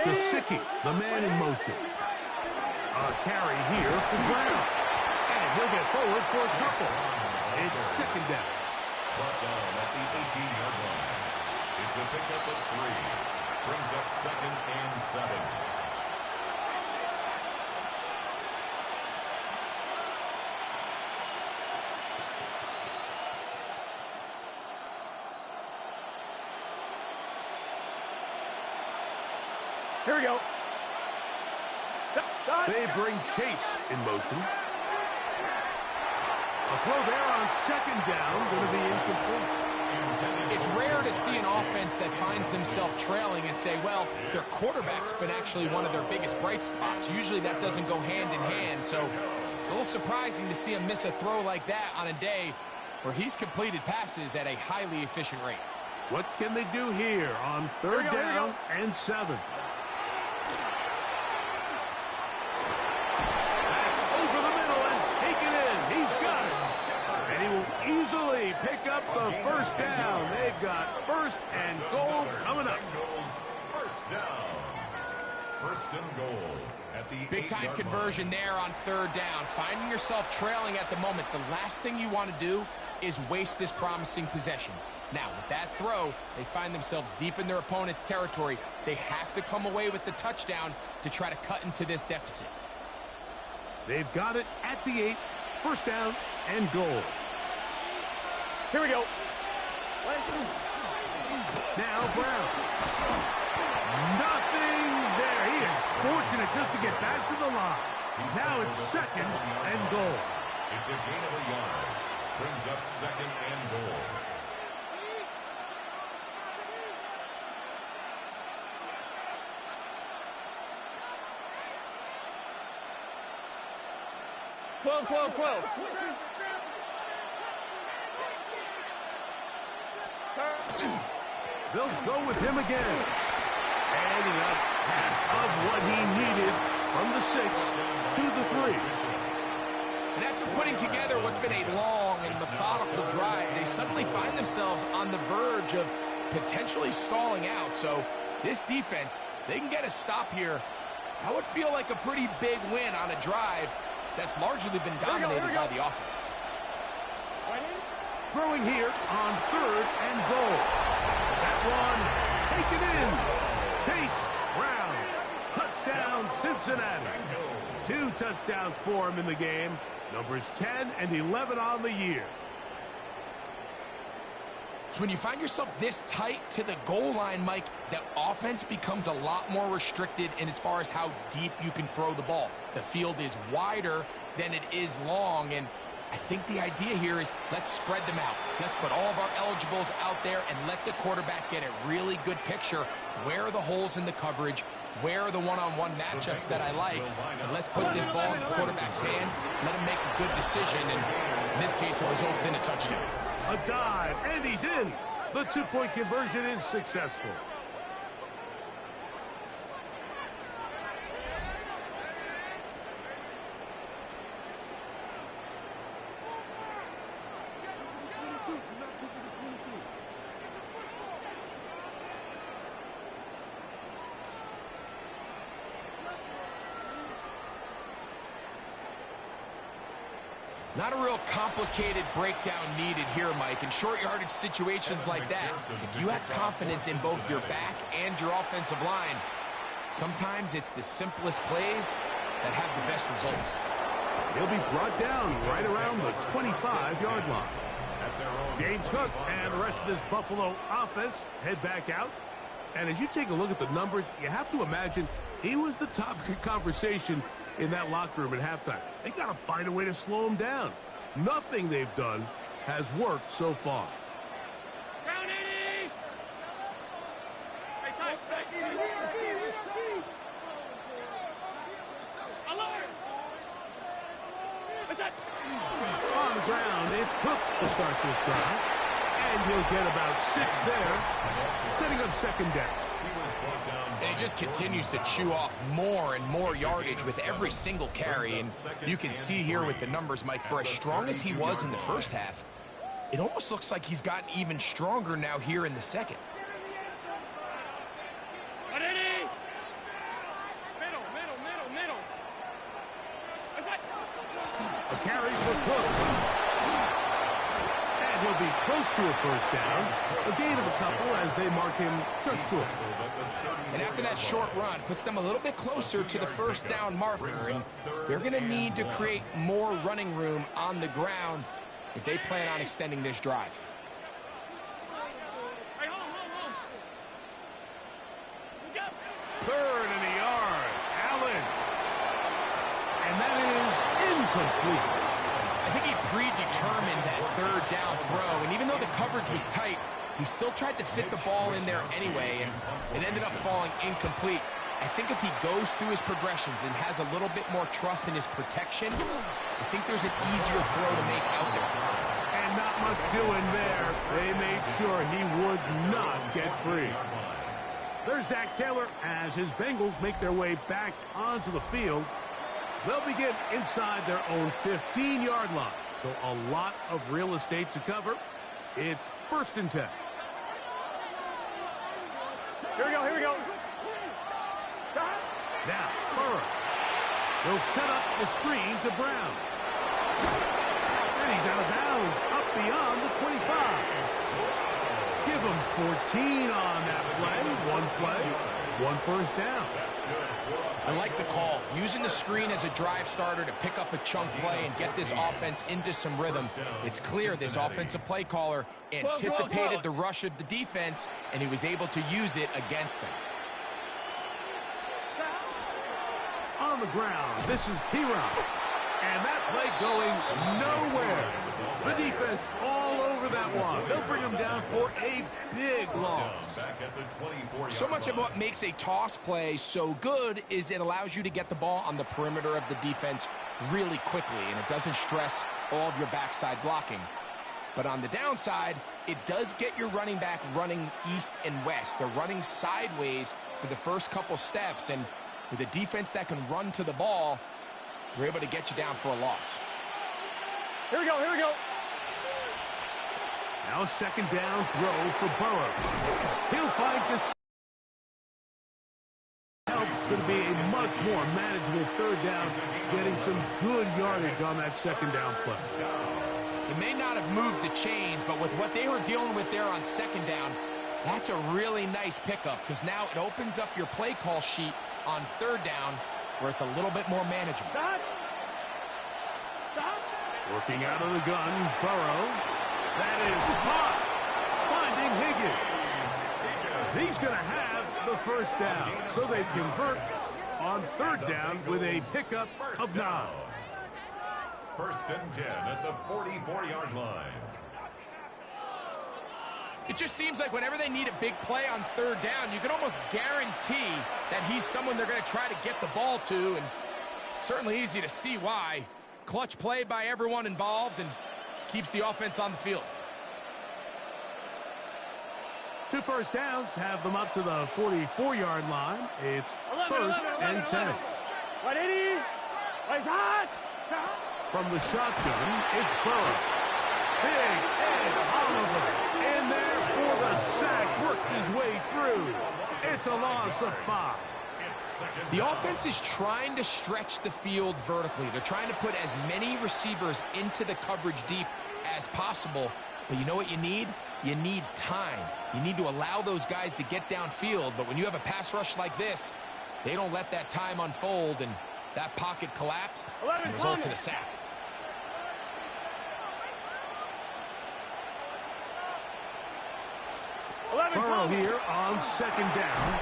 Gesicki, the man in motion. A carry here for Brown. And he'll get forward for a couple. It's 2nd down. Brought down at the 18-yard line. It's a pickup of 3. Brings up 2nd and 7. Here we go. They bring Chase in motion. A throw there on 2nd down, going to be incomplete. It's rare to see an offense that finds themselves trailing and say, well, their quarterback's been actually one of their biggest bright spots. Usually that doesn't go hand in hand, so it's a little surprising to see him miss a throw like that on a day where he's completed passes at a highly efficient rate. What can they do here on 3rd down and 7? Easily pick up the first down. They've got 1st and goal coming up. First down. 1st and goal at the big-time conversion there on 3rd down. Finding yourself trailing at the moment, the last thing you want to do is waste this promising possession. Now, with that throw, they find themselves deep in their opponent's territory. They have to come away with the touchdown to try to cut into this deficit. They've got it at the 8. 1st down and goal. Here we go. Now Brown. Nothing there. He is fortunate just to get back to the line. Now it's 2nd and goal. It's a gain of a yard. Brings up 2nd and goal. Twelve. They'll go with him again. Adding up half of what he needed from the 6 to the 3. And after putting together what's been a long and methodical drive, they suddenly find themselves on the verge of potentially stalling out. So this defense, they can get a stop here. That would feel like a pretty big win on a drive that's largely been dominated by the offense. Throwing here on 3rd and goal. That one taken in. Chase Brown. Touchdown, Cincinnati. 2 touchdowns for him in the game. Numbers 10 and 11 on the year. So when you find yourself this tight to the goal line, Mike, the offense becomes a lot more restricted in as far as how deep you can throw the ball. The field is wider than it is long, and I think the idea here is let's spread them out. Let's put all of our eligibles out there and let the quarterback get a really good picture. Where are the holes in the coverage? Where are the one-on-one matchups that I like? And let's put this ball in the quarterback's hand, let him make a good decision, and in this case, it results in a touchdown. A dive, and he's in. The 2-point conversion is successful. Not a real complicated breakdown needed here, Mike. In short yardage situations like that, if you have confidence in both your back and your offensive line, sometimes it's the simplest plays that have the best results. He'll be brought down right around the 25-yard line. James Cook and the rest of this Buffalo offense head back out. And as you take a look at the numbers, you have to imagine he was the topic of conversation in that locker room at halftime. They got to find a way to slow him down. Nothing they've done has worked so far. Down 80! Hey, touch! Alert! What's that? On the ground, it's Cook to start this drive. And he'll get about 6 there, setting up 2nd down. And he just continues to chew off more and more yardage with every single carry. And you can see here with the numbers, Mike, for as strong as he was in the first half, it almost looks like he's gotten even stronger now here in the second. Middle. What's that? A carry for Cook. And he'll be close to a 1st down. A gain of a couple as they mark him just short. And after that short run, puts them a little bit closer to the 1st down marker. And they're going to need to create more running room on the ground if they plan on extending this drive. Hey, hold. 3rd and a yard. Allen. And that is incomplete. I think he predetermined that 3rd down throw. And even though the coverage was tight, he still tried to fit the ball in there anyway, and it ended up falling incomplete. I think if he goes through his progressions and has a little bit more trust in his protection, I think there's an easier throw to make out there. And not much doing there. They made sure he would not get free. There's Zach Taylor as his Bengals make their way back onto the field. They'll begin inside their own 15-yard line. So a lot of real estate to cover. It's 1st and 10. Here we go. Now, Burrow. They'll set up the screen to Brown. And he's out of bounds, up beyond the 25. Give him 14 on that play. One 1st down. I like the call. Using the screen as a drive starter to pick up a chunk play and get this offense into some rhythm. It's clear this offensive play caller anticipated the rush of the defense, and he was able to use it against them. On the ground, this is P-Rock. And that play going nowhere. The defense all over that one. They'll bring him down for a big loss. So much of what makes a toss play so good is it allows you to get the ball on the perimeter of the defense really quickly, and it doesn't stress all of your backside blocking. But on the downside, it does get your running back running east and west. They're running sideways for the first couple steps, and with a defense that can run to the ball, they're able to get you down for a loss. Here we go, here we go. Now second down throw for Burrow. He'll find this. It's going to be a much more manageable third down, getting some good yardage on that second down play. It may not have moved the chains, but with what they were dealing with there on second down, that's a really nice pickup because now it opens up your play call sheet on third down where it's a little bit more manageable. Stop. Stop. Working out of the gun, Burrow. That is caught. Finding Higgins. He's going to have the first down. So they convert on third down with a pickup of 9. First and 10 at the 44-yard line. It just seems like whenever they need a big play on third down, you can almost guarantee that he's someone they're going to try to get the ball to, and certainly easy to see why. Clutch play by everyone involved and keeps the offense on the field. 2 first downs have them up to the 44-yard line. It's first and 10. 180. He's hot. From the shotgun, it's Burrow. Big Ed Oliver in there for the sack. Worked his way through. It's a loss of 5. The offense is trying to stretch the field vertically. They're trying to put as many receivers into the coverage deep as possible. But you know what you need? You need time. You need to allow those guys to get downfield. But when you have a pass rush like this, they don't let that time unfold, and that pocket collapsed and results in a sack. Burrow here on second down.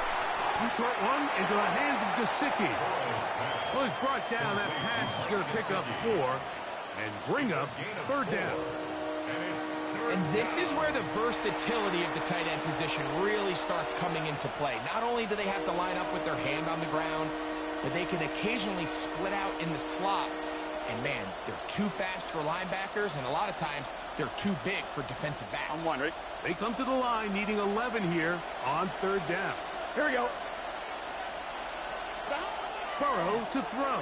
Short one into the hands of Gesicki. Well, he's brought down. That pass is going to pick up 4 and bring up third down. And this is where the versatility of the tight end position really starts coming into play. Not only do they have to line up with their hand on the ground, but they can occasionally split out in the slot. And, man, they're too fast for linebackers, and a lot of times they're too big for defensive backs. I'm wondering. They come to the line needing 11 here on third down. Here we go. Burrow to throw.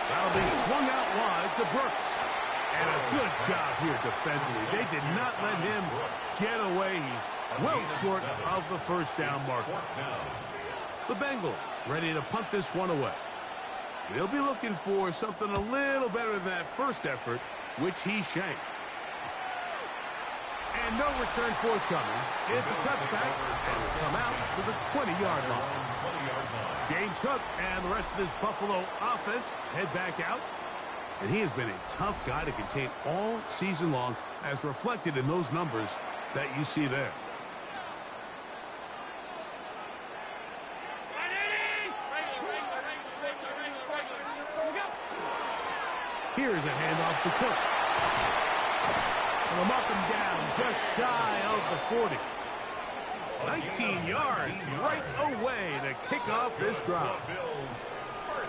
That'll be swung out wide to Brooks. And a good job here defensively. They did not let him get away. He's well short of the first down marker. The Bengals ready to punt this one away. They'll be looking for something a little better than that first effort, which he shanked. And no return forthcoming. It's a touchback, and will come out to the 20-yard line. James Cook and the rest of this Buffalo offense head back out. And he has been a tough guy to contain all season long, as reflected in those numbers that you see there. Here's a handoff to Cook. And a muck him down just shy of the 40. 19 yards right away to kick off this drive.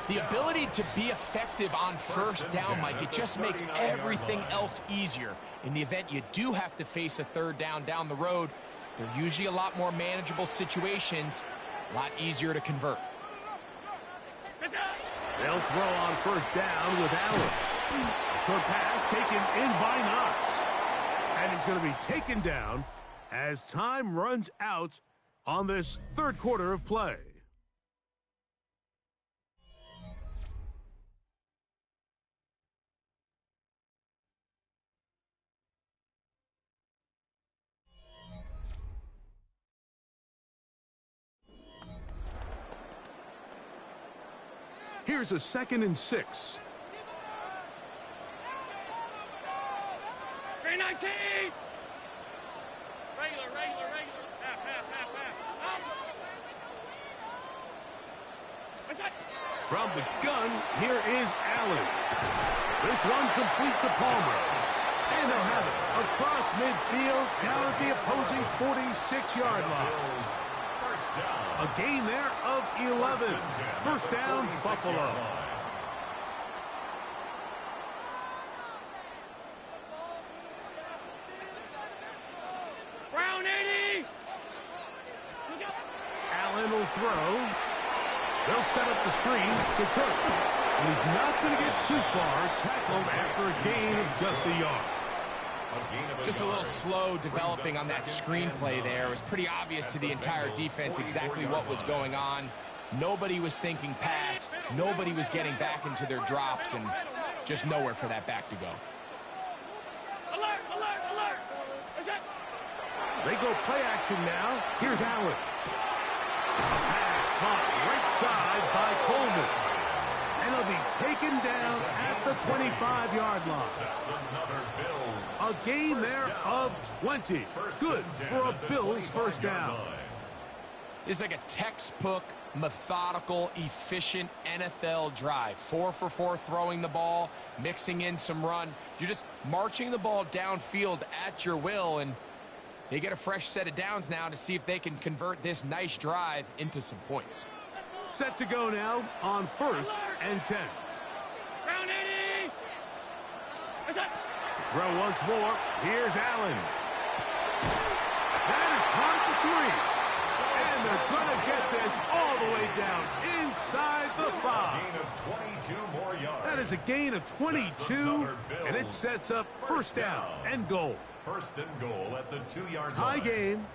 The ability to be effective on first down, Mike, it just makes everything else easier. In the event you do have to face a third down the road, they're usually a lot more manageable situations, a lot easier to convert. They'll throw on first down with Allen. A short pass taken in by Knox. And he's going to be taken down as time runs out on this third quarter of play. Here's a 2nd and 6. 319. Regular. From the gun, here is Allen. This one complete to Palmer. And they'll have it across midfield down at the opposing 46-yard line. A gain there of 11. First down, Buffalo. throw. They'll set up the screen to Cook. And he's not going to get too far, tackled after a gain of just a yard. Just a little slow developing on that screenplay there. It was pretty obvious to the entire defense exactly what was going on. Nobody was thinking pass. Nobody was getting back into their drops, and just nowhere for that back to go. Alert, alert, alert! They go play action now. Here's Allen. A pass caught right side by Coleman. And he'll be taken down at the 25-yard line. A gain there of 20. Good for a Bills first down. It's like a textbook, methodical, efficient NFL drive. 4 for 4 throwing the ball, mixing in some run. You're just marching the ball downfield at your will, and they get a fresh set of downs now to see if they can convert this nice drive into some points. Set to go now on 1st and 10. Round 80! Throw once more. Here's Allen. That is caught at the 3. And they're going to get this all the way down inside the 5. That is a gain of 22, and it sets up first down and goal. First and goal at the 2-yard Tie line. game,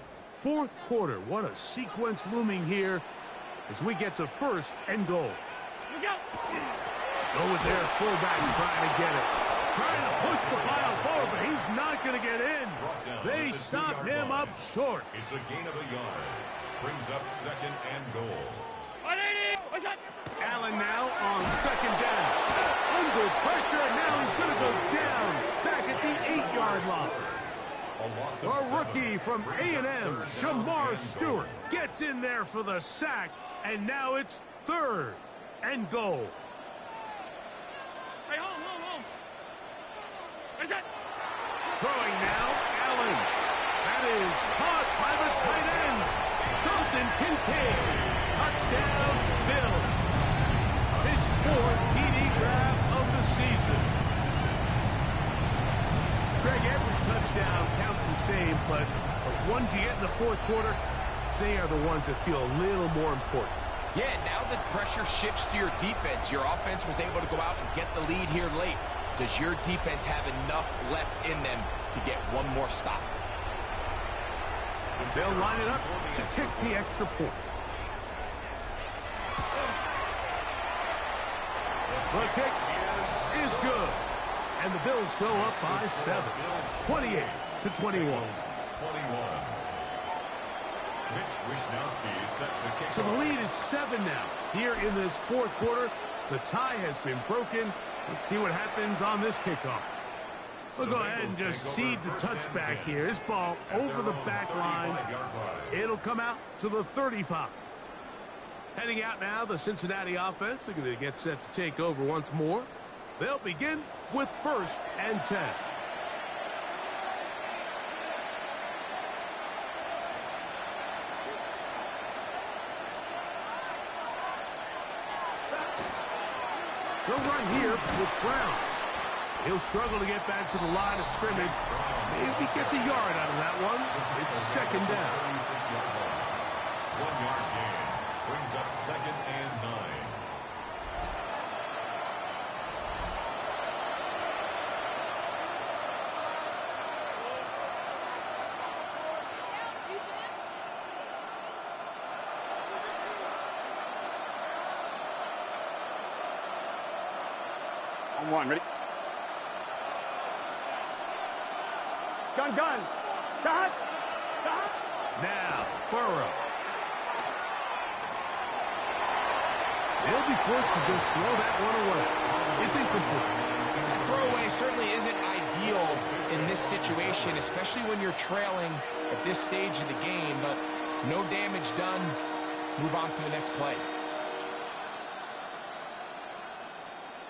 4th quarter. What a sequence looming here as we get to 1st and goal. Go with their fullback trying to get it. Trying to push the pile forward, but he's not going to get in. They stop him up short. It's a gain of a yard. Brings up 2nd and goal. 180! What's that? Allen now on 2nd down. Under pressure, and now he's going to go down back at the 8-yard line. A rookie from A&M, Shamar Stewart, gets in there for the sack, and now it's 3rd and goal. Hey, home. What's that? Throwing now, Allen. That is caught by the tight end, Dalton Kincaid. Touchdown, Bills. His 4th TD grab of the season. Greg, every touchdown counts the same, but the ones you get in the 4th quarter, they are the ones that feel a little more important. Yeah, now that pressure shifts to your defense, your offense was able to go out and get the lead here late. Does your defense have enough left in them to get one more stop? And they'll line it up to kick the extra point. The kick is good. And the Bills go up by 7. 28-21. So the lead is 7 now. Here in this 4th quarter, the tie has been broken. Let's see what happens on this kickoff. We'll go ahead and just cede the touchback here. This ball over the back line. It'll come out to the 35. Heading out now, the Cincinnati offense. They're going to get set to take over once more. They'll begin with 1st and 10. They'll run here with Brown. He'll struggle to get back to the line of scrimmage. Maybe gets a yard out of that one. It's 2nd down. 1-yard gain. Brings up 2nd and 9. On 1, ready? Gun. Stop. Now, Burrow. They'll be forced to just throw that one away. It's incomplete. That throwaway certainly isn't ideal in this situation, especially when you're trailing at this stage of the game, but no damage done. Move on to the next play.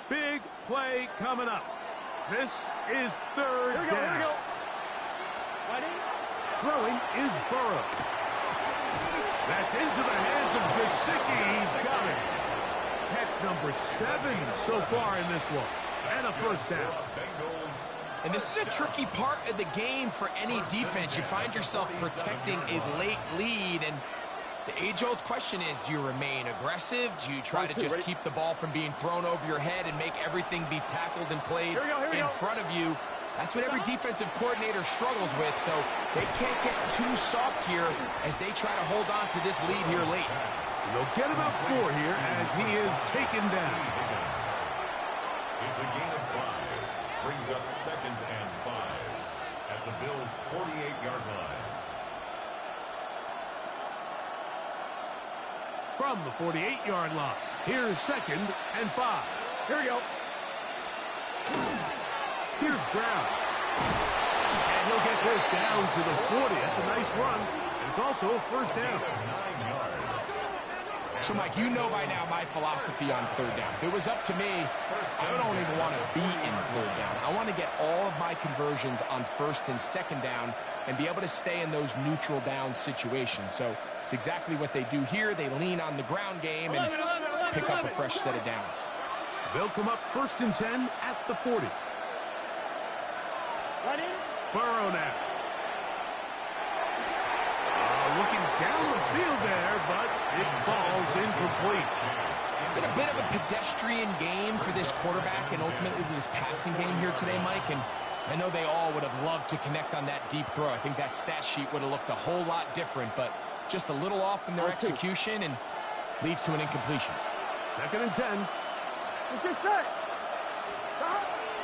Big play coming up. This is 3rd down. Here we go. Throwing is Burrow. That's into the hands of Gesicki. He's got it. Catch number 7 so far in this one. And a first down. And this is a tricky part of the game for any defense. You find yourself protecting a late lead, and The age-old question is, do you remain aggressive? Do you try to just keep the ball from being thrown over your head and make everything be tackled and played in front of you? That's what every defensive coordinator struggles with, so they can't get too soft here as they try to hold on to this lead here late. And they'll get about 4 here as he is taken down. It's a gain of 5. Brings up 2nd and 5 at the Bills' 48-yard line. From the 48-yard line, here's 2nd and 5. Here we go. Here's Brown. And he'll get this down to the 40. That's a nice run. And it's also a first down. 9 yards. So, Mike, you know by now my philosophy on 3rd down. If it was up to me, I don't even want to be in 3rd down. I want to get all of my conversions on 1st and 2nd down and be able to stay in those neutral down situations. So it's exactly what they do here. They lean on the ground game and pick up a fresh set of downs. They'll come up 1st and 10 at the 40. Burrow now. Looking down the field there, but it falls incomplete. It's been a bit of a pedestrian game for this quarterback and ultimately this passing game here today, Mike. And I know they all would have loved to connect on that deep throw. I think that stat sheet would have looked a whole lot different, but just a little off in their execution and leads to an incompletion. 2nd and 10.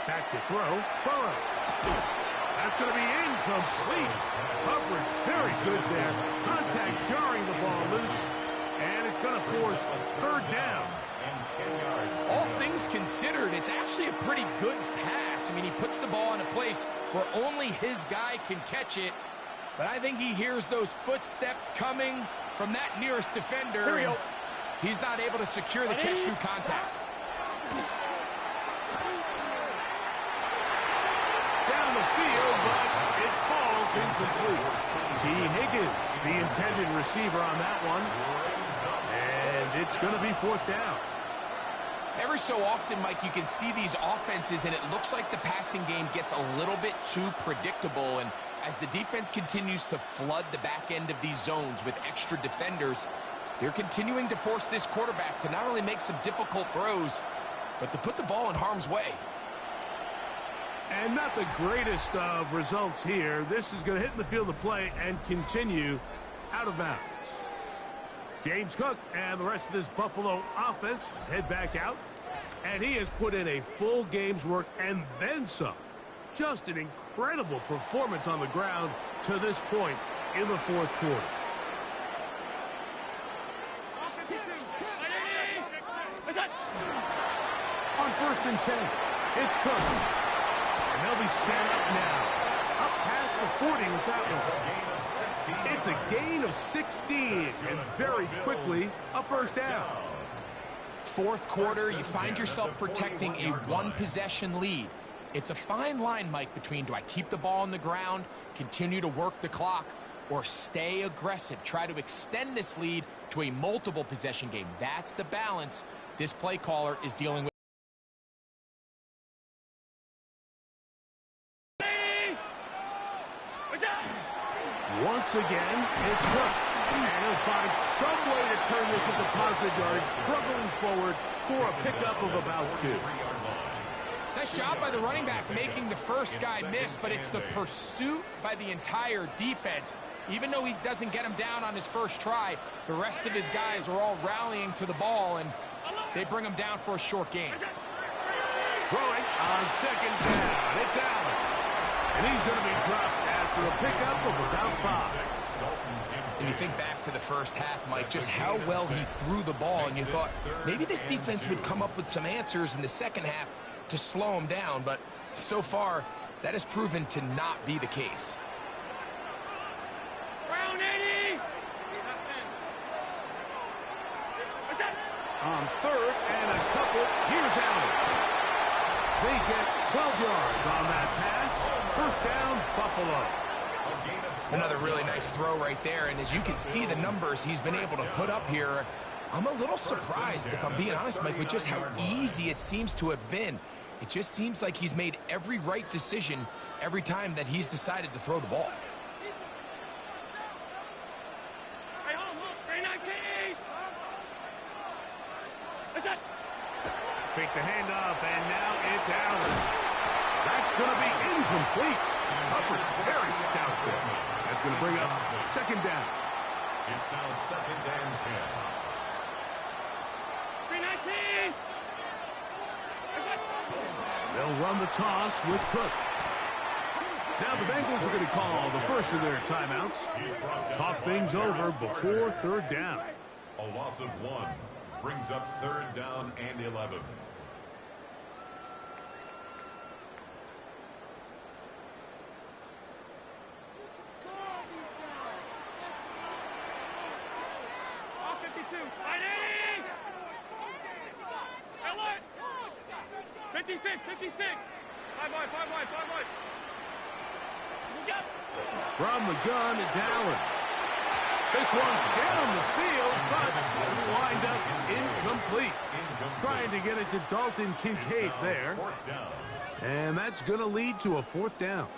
Back to throw. Burrow. That's going to be incomplete. Coverage very good there. Contact jarring the ball loose. And it's going to force 3rd down. And 10 yards. All things considered, it's actually a pretty good pass. I mean, he puts the ball in a place where only his guy can catch it. But I think he hears those footsteps coming from that nearest defender. Here we go. He's not able to secure the catch through contact. Down the field, but it falls incomplete. T. Higgins, the intended receiver on that one. And it's going to be 4th down. Every so often, Mike, you can see these offenses, and it looks like the passing game gets a little bit too predictable. And as the defense continues to flood the back end of these zones with extra defenders, they're continuing to force this quarterback to not only make some difficult throws, but to put the ball in harm's way. And not the greatest of results here. This is going to hit in the field of play and continue out of bounds. James Cook and the rest of this Buffalo offense head back out. And he has put in a full game's work and then some. Just an incredible performance on the ground to this point in the 4th quarter. On 1st and 10, it's Cook. And they'll be set up now. Up past the 40 with that one. It's a gain of 16. And very quickly, a first down. 4th quarter, you find yourself protecting a 1-possession lead. It's a fine line, Mike, between do I keep the ball on the ground, continue to work the clock, or stay aggressive, try to extend this lead to a multiple possession game. That's the balance this play caller is dealing with. Once again, it's Cook. And he'll find some way to turn this into positive yards, struggling forward for a pickup of about 2. Nice job by the running back making the first guy miss, but it's the pursuit by the entire defense. Even though he doesn't get him down on his first try, the rest of his guys are all rallying to the ball, and they bring him down for a short gain. Throwing on 2nd down. It's Allen. And he's going to be dropped after a pickup of about 5. And you think back to the first half, Mike, just how well he threw the ball, and you thought maybe this defense would come up with some answers in the second half to slow him down, but so far that has proven to not be the case. On 3rd and a couple, here's Allen. They get 12 yards on that pass. First down, Buffalo. Another really nice throw right there, and as you can see the numbers he's been able to put up here, I'm a little surprised, if I'm being honest, Mike, with just how easy it seems to have been. It just seems like he's made every right decision every time that he's decided to throw the ball. Fake the handoff, and now it's Allen. That's going to be incomplete. Hubbard very stout there. That's going to bring up second down. It's now 2nd and 10. 319. They'll run the toss with Cook. Now the Bengals are going to call the first of their timeouts. Talk things over before third down. A loss of 1 brings up 3rd down and 11. Off 52. 56, 56. 5 wide, 5 wide, 5 wide. From the gun, it's Allen. This one down the field, but wind up incomplete. Trying to get it to Dalton Kincaid there. And that's going to lead to a 4th down.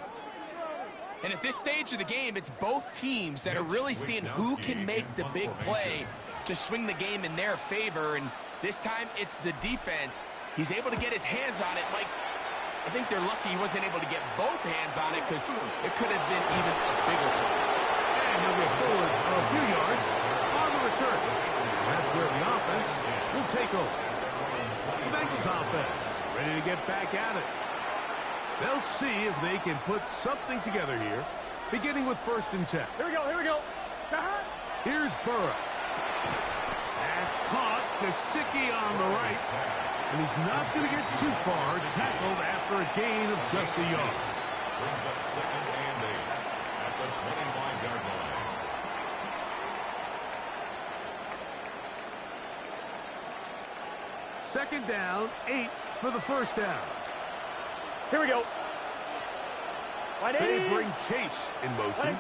And at this stage of the game, it's both teams that are really seeing who can make the big play to swing the game in their favor. And this time, it's the defense. He's able to get his hands on it. Like, I think they're lucky he wasn't able to get both hands on it because it could have been even a bigger play. And he'll get forward a few yards on the return. That's where the offense will take over. The Bengals offense ready to get back at it. They'll see if they can put something together here, beginning with 1st and 10. Here we go, here we go. Here's Burrow. Has caught Gesicki on the right. And he's not going to get too far, tackled after a gain of just a yard. Brings up 2nd and 8 at the 25-yard line. Second down, 8 for the first down. Here we go. They bring Chase in motion.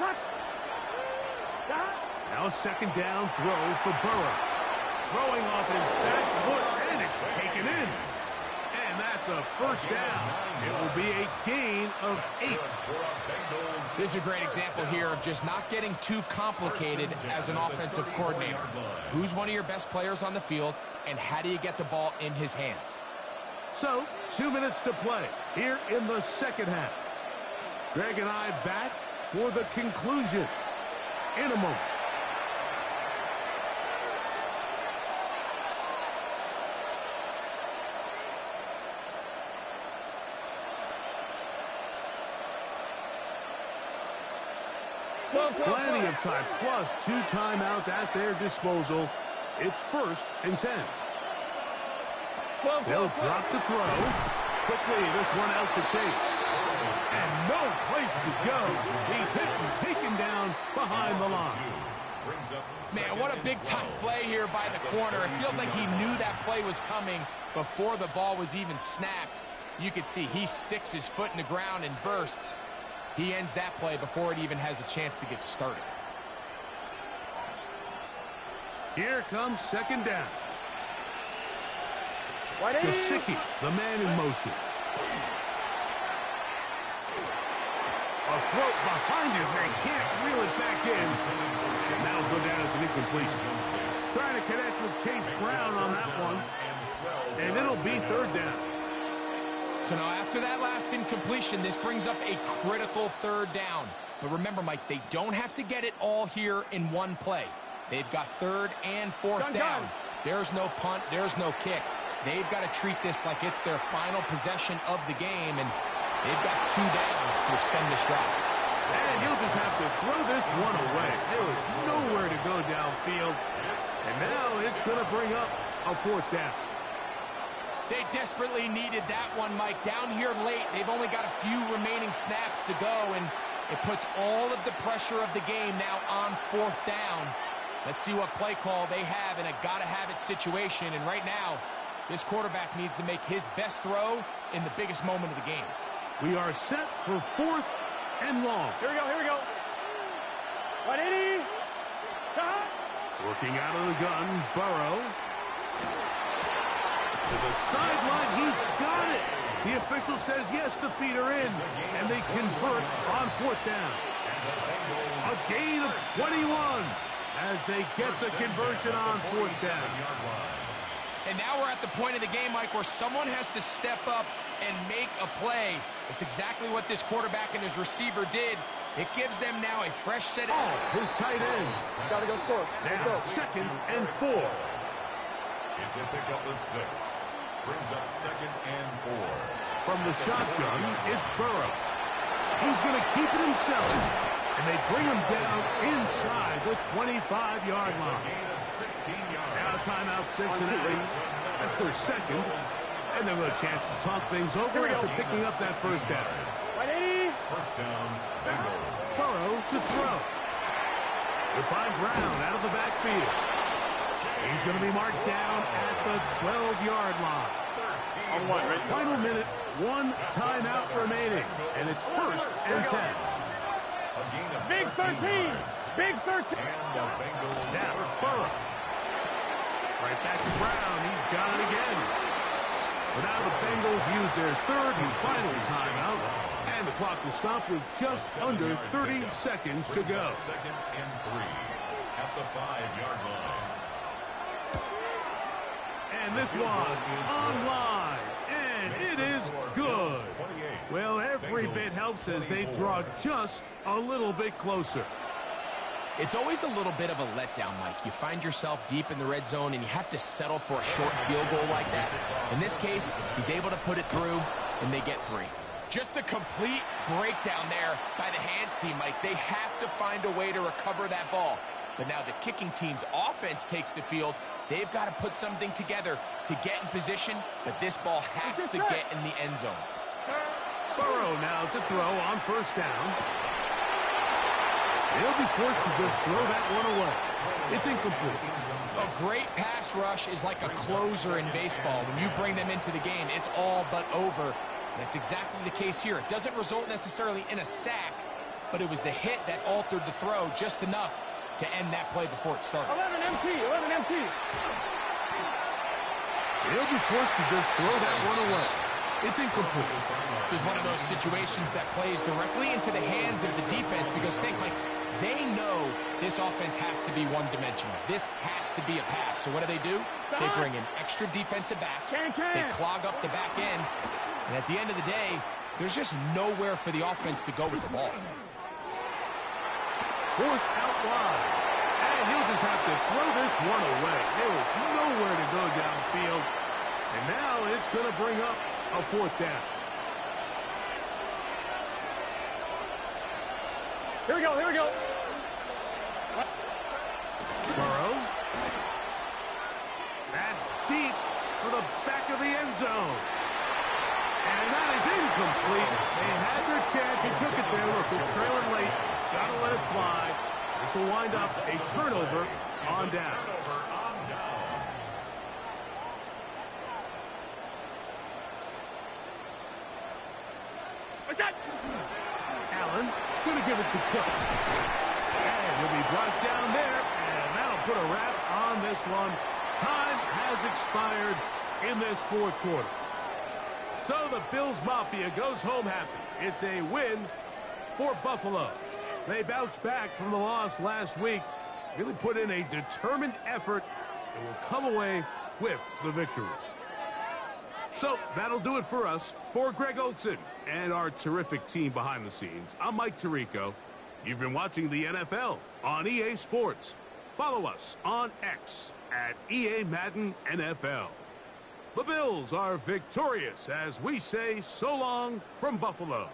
Now a second down throw for Burrow. Throwing off his back foot, and it's taken in. And that's a first down. It will be a gain of 8. This is a great example here of just not getting too complicated as an offensive coordinator. Who's one of your best players on the field, and how do you get the ball in his hands? So, 2 minutes to play here in the second half. Greg and I back for the conclusion in a moment. Plenty of time, plus 2 timeouts at their disposal. It's 1st and 10. They'll drop to throw. Quickly, this one out to Chase. And no place to go. He's hit and taken down behind the line. Man, what a big-time play here by the corner. It feels like he knew that play was coming before the ball was even snapped. You can see he sticks his foot in the ground and bursts. He ends that play before it even has a chance to get started. Here comes second down. Gesicki, the man in motion. A throw behind his man, can't reel it back in. And that'll go down as an incompletion. Trying to connect with Chase Brown on that one. And it'll be 3rd down. So now after that last incompletion, this brings up a critical 3rd down. But remember, Mike, they don't have to get it all here in one play. They've got 3rd and 4th down. There's no punt. There's no kick. They've got to treat this like it's their final possession of the game, and they've got 2 downs to extend this drive. And he'll just have to throw this one away. There was nowhere to go downfield. And now it's going to bring up a 4th down. They desperately needed that one, Mike. Down here late, they've only got a few remaining snaps to go, and it puts all of the pressure of the game now on 4th down. Let's see what play call they have in a gotta-have-it situation. And right now, this quarterback needs to make his best throw in the biggest moment of the game. We are set for 4th and long. Here we go, here we go. 180. Working out of the gun, Burrow. To the sideline, he's got it. The official says yes, the feet are in, and they convert on 4th down. A gain of 21 as they get the conversion on 4th down. And now we're at the point of the game, Mike, where someone has to step up and make a play. It's exactly what this quarterback and his receiver did. It gives them now a fresh set. His tight end. Gotta go score. Now, 2nd and 4. It's a pickup of 6. Brings up 2nd and 4. From the shotgun, it's Burrow. He's going to keep it himself. And they bring him down inside the 25-yard line. Gain of 16 yards. Now timeout Cincinnati. That's their 2nd. And they'll have a chance to talk things over after picking up that first down. First down, Bengals. Burrow to throw. They find Brown out of the backfield. He's going to be marked down at the 12-yard line. Final minute, 1 timeout remaining. And it's 1st and 10. Big 13! Big 13! Now Burrow. Right back to Brown. He's got it again. So now the Bengals use their 3rd and final timeout. And the clock will stop with just under 30 seconds to go. 2nd and 3 at the 5-yard line. And this one online. And it is good. Well, every bit helps as they draw just a little bit closer. It's always a little bit of a letdown, Mike. You find yourself deep in the red zone, and you have to settle for a short field goal like that. In this case, he's able to put it through, and they get 3. Just a complete breakdown there by the hands team, Mike. They have to find a way to recover that ball. But now the kicking team's offense takes the field. They've got to put something together to get in position, but this ball has to get in the end zone. Burrow now to throw on first down. They'll be forced to just throw that one away. It's incomplete. A great pass rush is like a closer in baseball. When you bring them into the game, it's all but over. That's exactly the case here. It doesn't result necessarily in a sack, but it was the hit that altered the throw just enough to end that play before it started. 11 MT. They'll be forced to just throw that one away. It's incomplete. This is one of those situations that plays directly into the hands of the defense because think, Mike, they know this offense has to be one-dimensional. This has to be a pass. So what do? They bring in extra defensive backs. They clog up the back end. And at the end of the day, there's just nowhere for the offense to go with the ball. Forced out wide. And he'll just have to throw this one away. There was nowhere to go downfield. And now it's going to bring up a 4th down. Here we go. Burrow. That's deep for the back of the end zone. And that is incomplete. They had their chance. He took it there. Look, they're trailing late. Got to let it fly. This will wind up a turnover on down. Allen going to give it to Cook. And he'll be brought down there. And that'll put a wrap on this one. Time has expired in this 4th quarter. So the Bills Mafia goes home happy. It's a win for Buffalo. They bounced back from the loss last week, really put in a determined effort, and will come away with the victory. So that'll do it for us. For Greg Olson and our terrific team behind the scenes, I'm Mike Tirico. You've been watching the NFL on EA Sports. Follow us on X at EA Madden NFL. The Bills are victorious as we say so long from Buffalo.